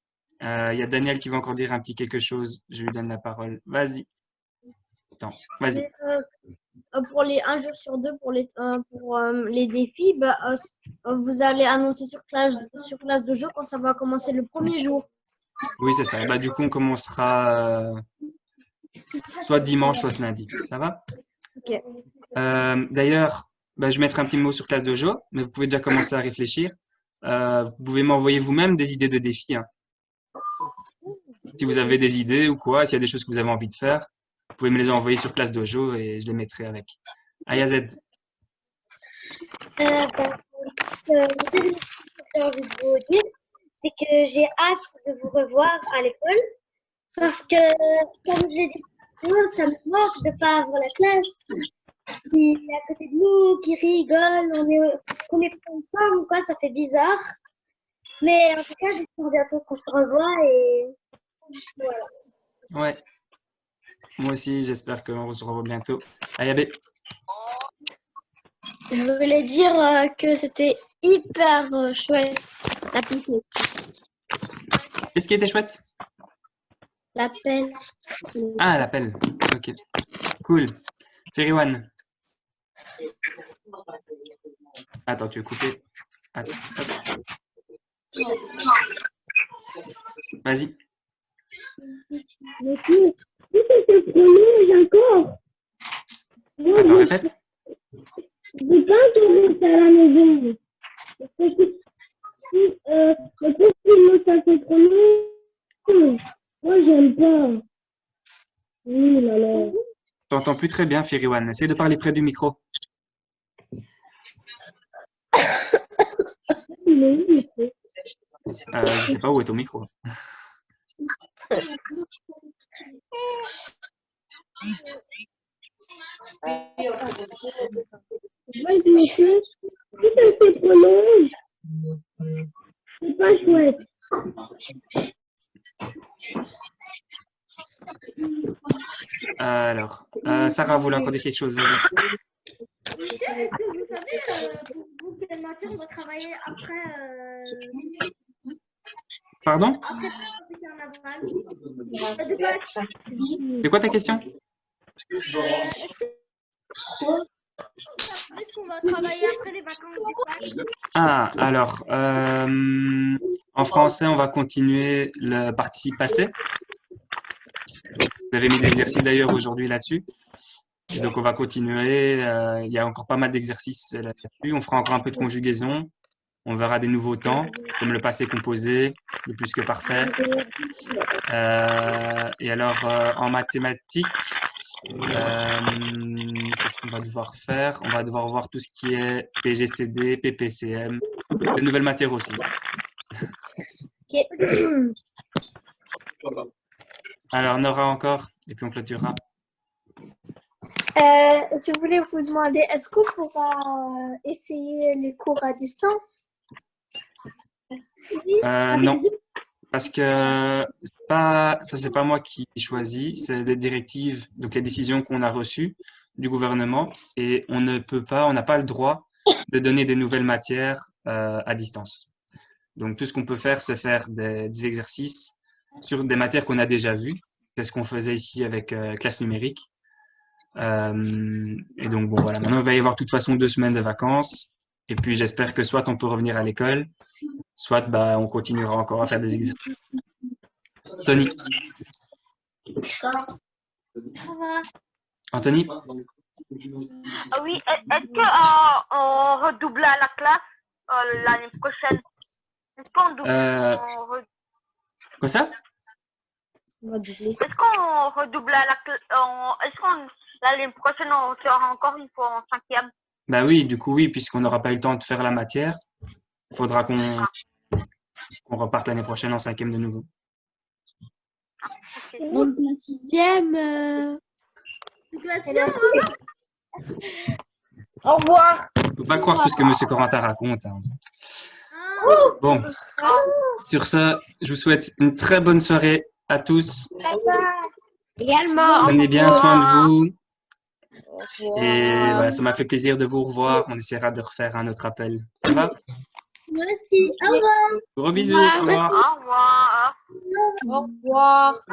Il y a Daniel qui va encore dire un petit quelque chose. Je lui donne la parole. Vas-y. Attends, vas-y. Pour les 1 jour sur 2, pour les défis, vous allez annoncer sur classe de jeu quand ça va commencer le premier jour. Oui, c'est ça. Bah, du coup, on commencera soit dimanche, soit lundi. Ça va? Ok. D'ailleurs, je mettrai un petit mot sur classe de jeu, mais vous pouvez déjà commencer à réfléchir. Vous pouvez m'envoyer vous-même des idées de défis. Hein. Si vous avez des idées ou quoi, s'il y a des choses que vous avez envie de faire, vous pouvez me les envoyer sur classe dojo et je les mettrai avec. Ayazed. c'est que j'ai hâte de vous revoir à l'école parce que, comme je l'ai dit, moi, ça me manque de ne pas avoir la classe qui est à côté de nous, qui rigole, on est ensemble, quoi, ça fait bizarre. Mais en tout cas, j'espère bientôt qu'on se revoit et voilà. Ouais, moi aussi, j'espère qu'on se revoit bientôt. Ayabé. Je voulais dire que c'était hyper chouette l'application. Qu'est-ce qui était chouette? L'appel. Ah, l'appel. Ok. Cool. Feriwan. Attends, tu veux couper? Attends, hop. Vas-y. Mais si ça se prolonge encore. Attends, répète. Je pense qu'on reste à la maison. Le film, ça se prolonge. Moi, j'aime pas. Oui, là, là. T'entends plus très bien, Feriwan. Essaye de parler près du micro. Je sais pas où est ton micro. C'est pas chouette. Alors, Sarah voulait encore dire quelque chose. Vas-y. Est-ce que vous savez, pour quelle matière on va travailler après Pardon? après le carnaval? C'est quoi ta question? Est-ce qu'on va travailler après les vacances des Pâques? Ah, alors, en français, on va continuer le participe passé. Vous avez mis des exercices d'ailleurs aujourd'hui là-dessus. Et donc, on va continuer. Il y a encore pas mal d'exercices là-dessus. On fera encore un peu de conjugaison. On verra des nouveaux temps, comme le passé composé, le plus que parfait. Et alors, en mathématiques, qu'est-ce qu'on va devoir faire? On va devoir voir tout ce qui est PGCD, PPCM, de nouvelles matières aussi. Alors, Nora encore, et puis on clôturera. Je voulais vous demander, est-ce qu'on pourra essayer les cours à distance? Non, parce que ça c'est pas moi qui choisis, c'est les directives, donc les décisions qu'on a reçues du gouvernement, et on n'a pas le droit de donner des nouvelles matières à distance. Donc tout ce qu'on peut faire, c'est faire des exercices sur des matières qu'on a déjà vues. C'est ce qu'on faisait ici avec classe numérique. Et donc bon voilà, maintenant il va y avoir de toute façon 2 semaines de vacances, et puis j'espère que soit on peut revenir à l'école, soit on continuera encore à faire des exercices. Tony. Anthony. Oui, est-ce qu'on redouble à la classe l'année prochaine? Est-ce qu'on double? Quoi ça? Est-ce qu'on redouble à la classe? Est-ce qu'on l'année prochaine on sera encore une fois en 5e? Bah oui, du coup oui, puisqu'on n'aura pas eu le temps de faire la matière, il faudra qu'on reparte l'année prochaine en 5e de nouveau. Donc la 6e. Au revoir. Faut pas croire tout ce que M. Corentin raconte. Hein. Bon, sur ce, je vous souhaite une très bonne soirée à tous. Également. Prenez bien soin de vous. Et ça m'a fait plaisir de vous revoir. On essaiera de refaire un autre appel. Ça va? Merci. Au revoir. Gros bisous. Au revoir. Au revoir. Au revoir.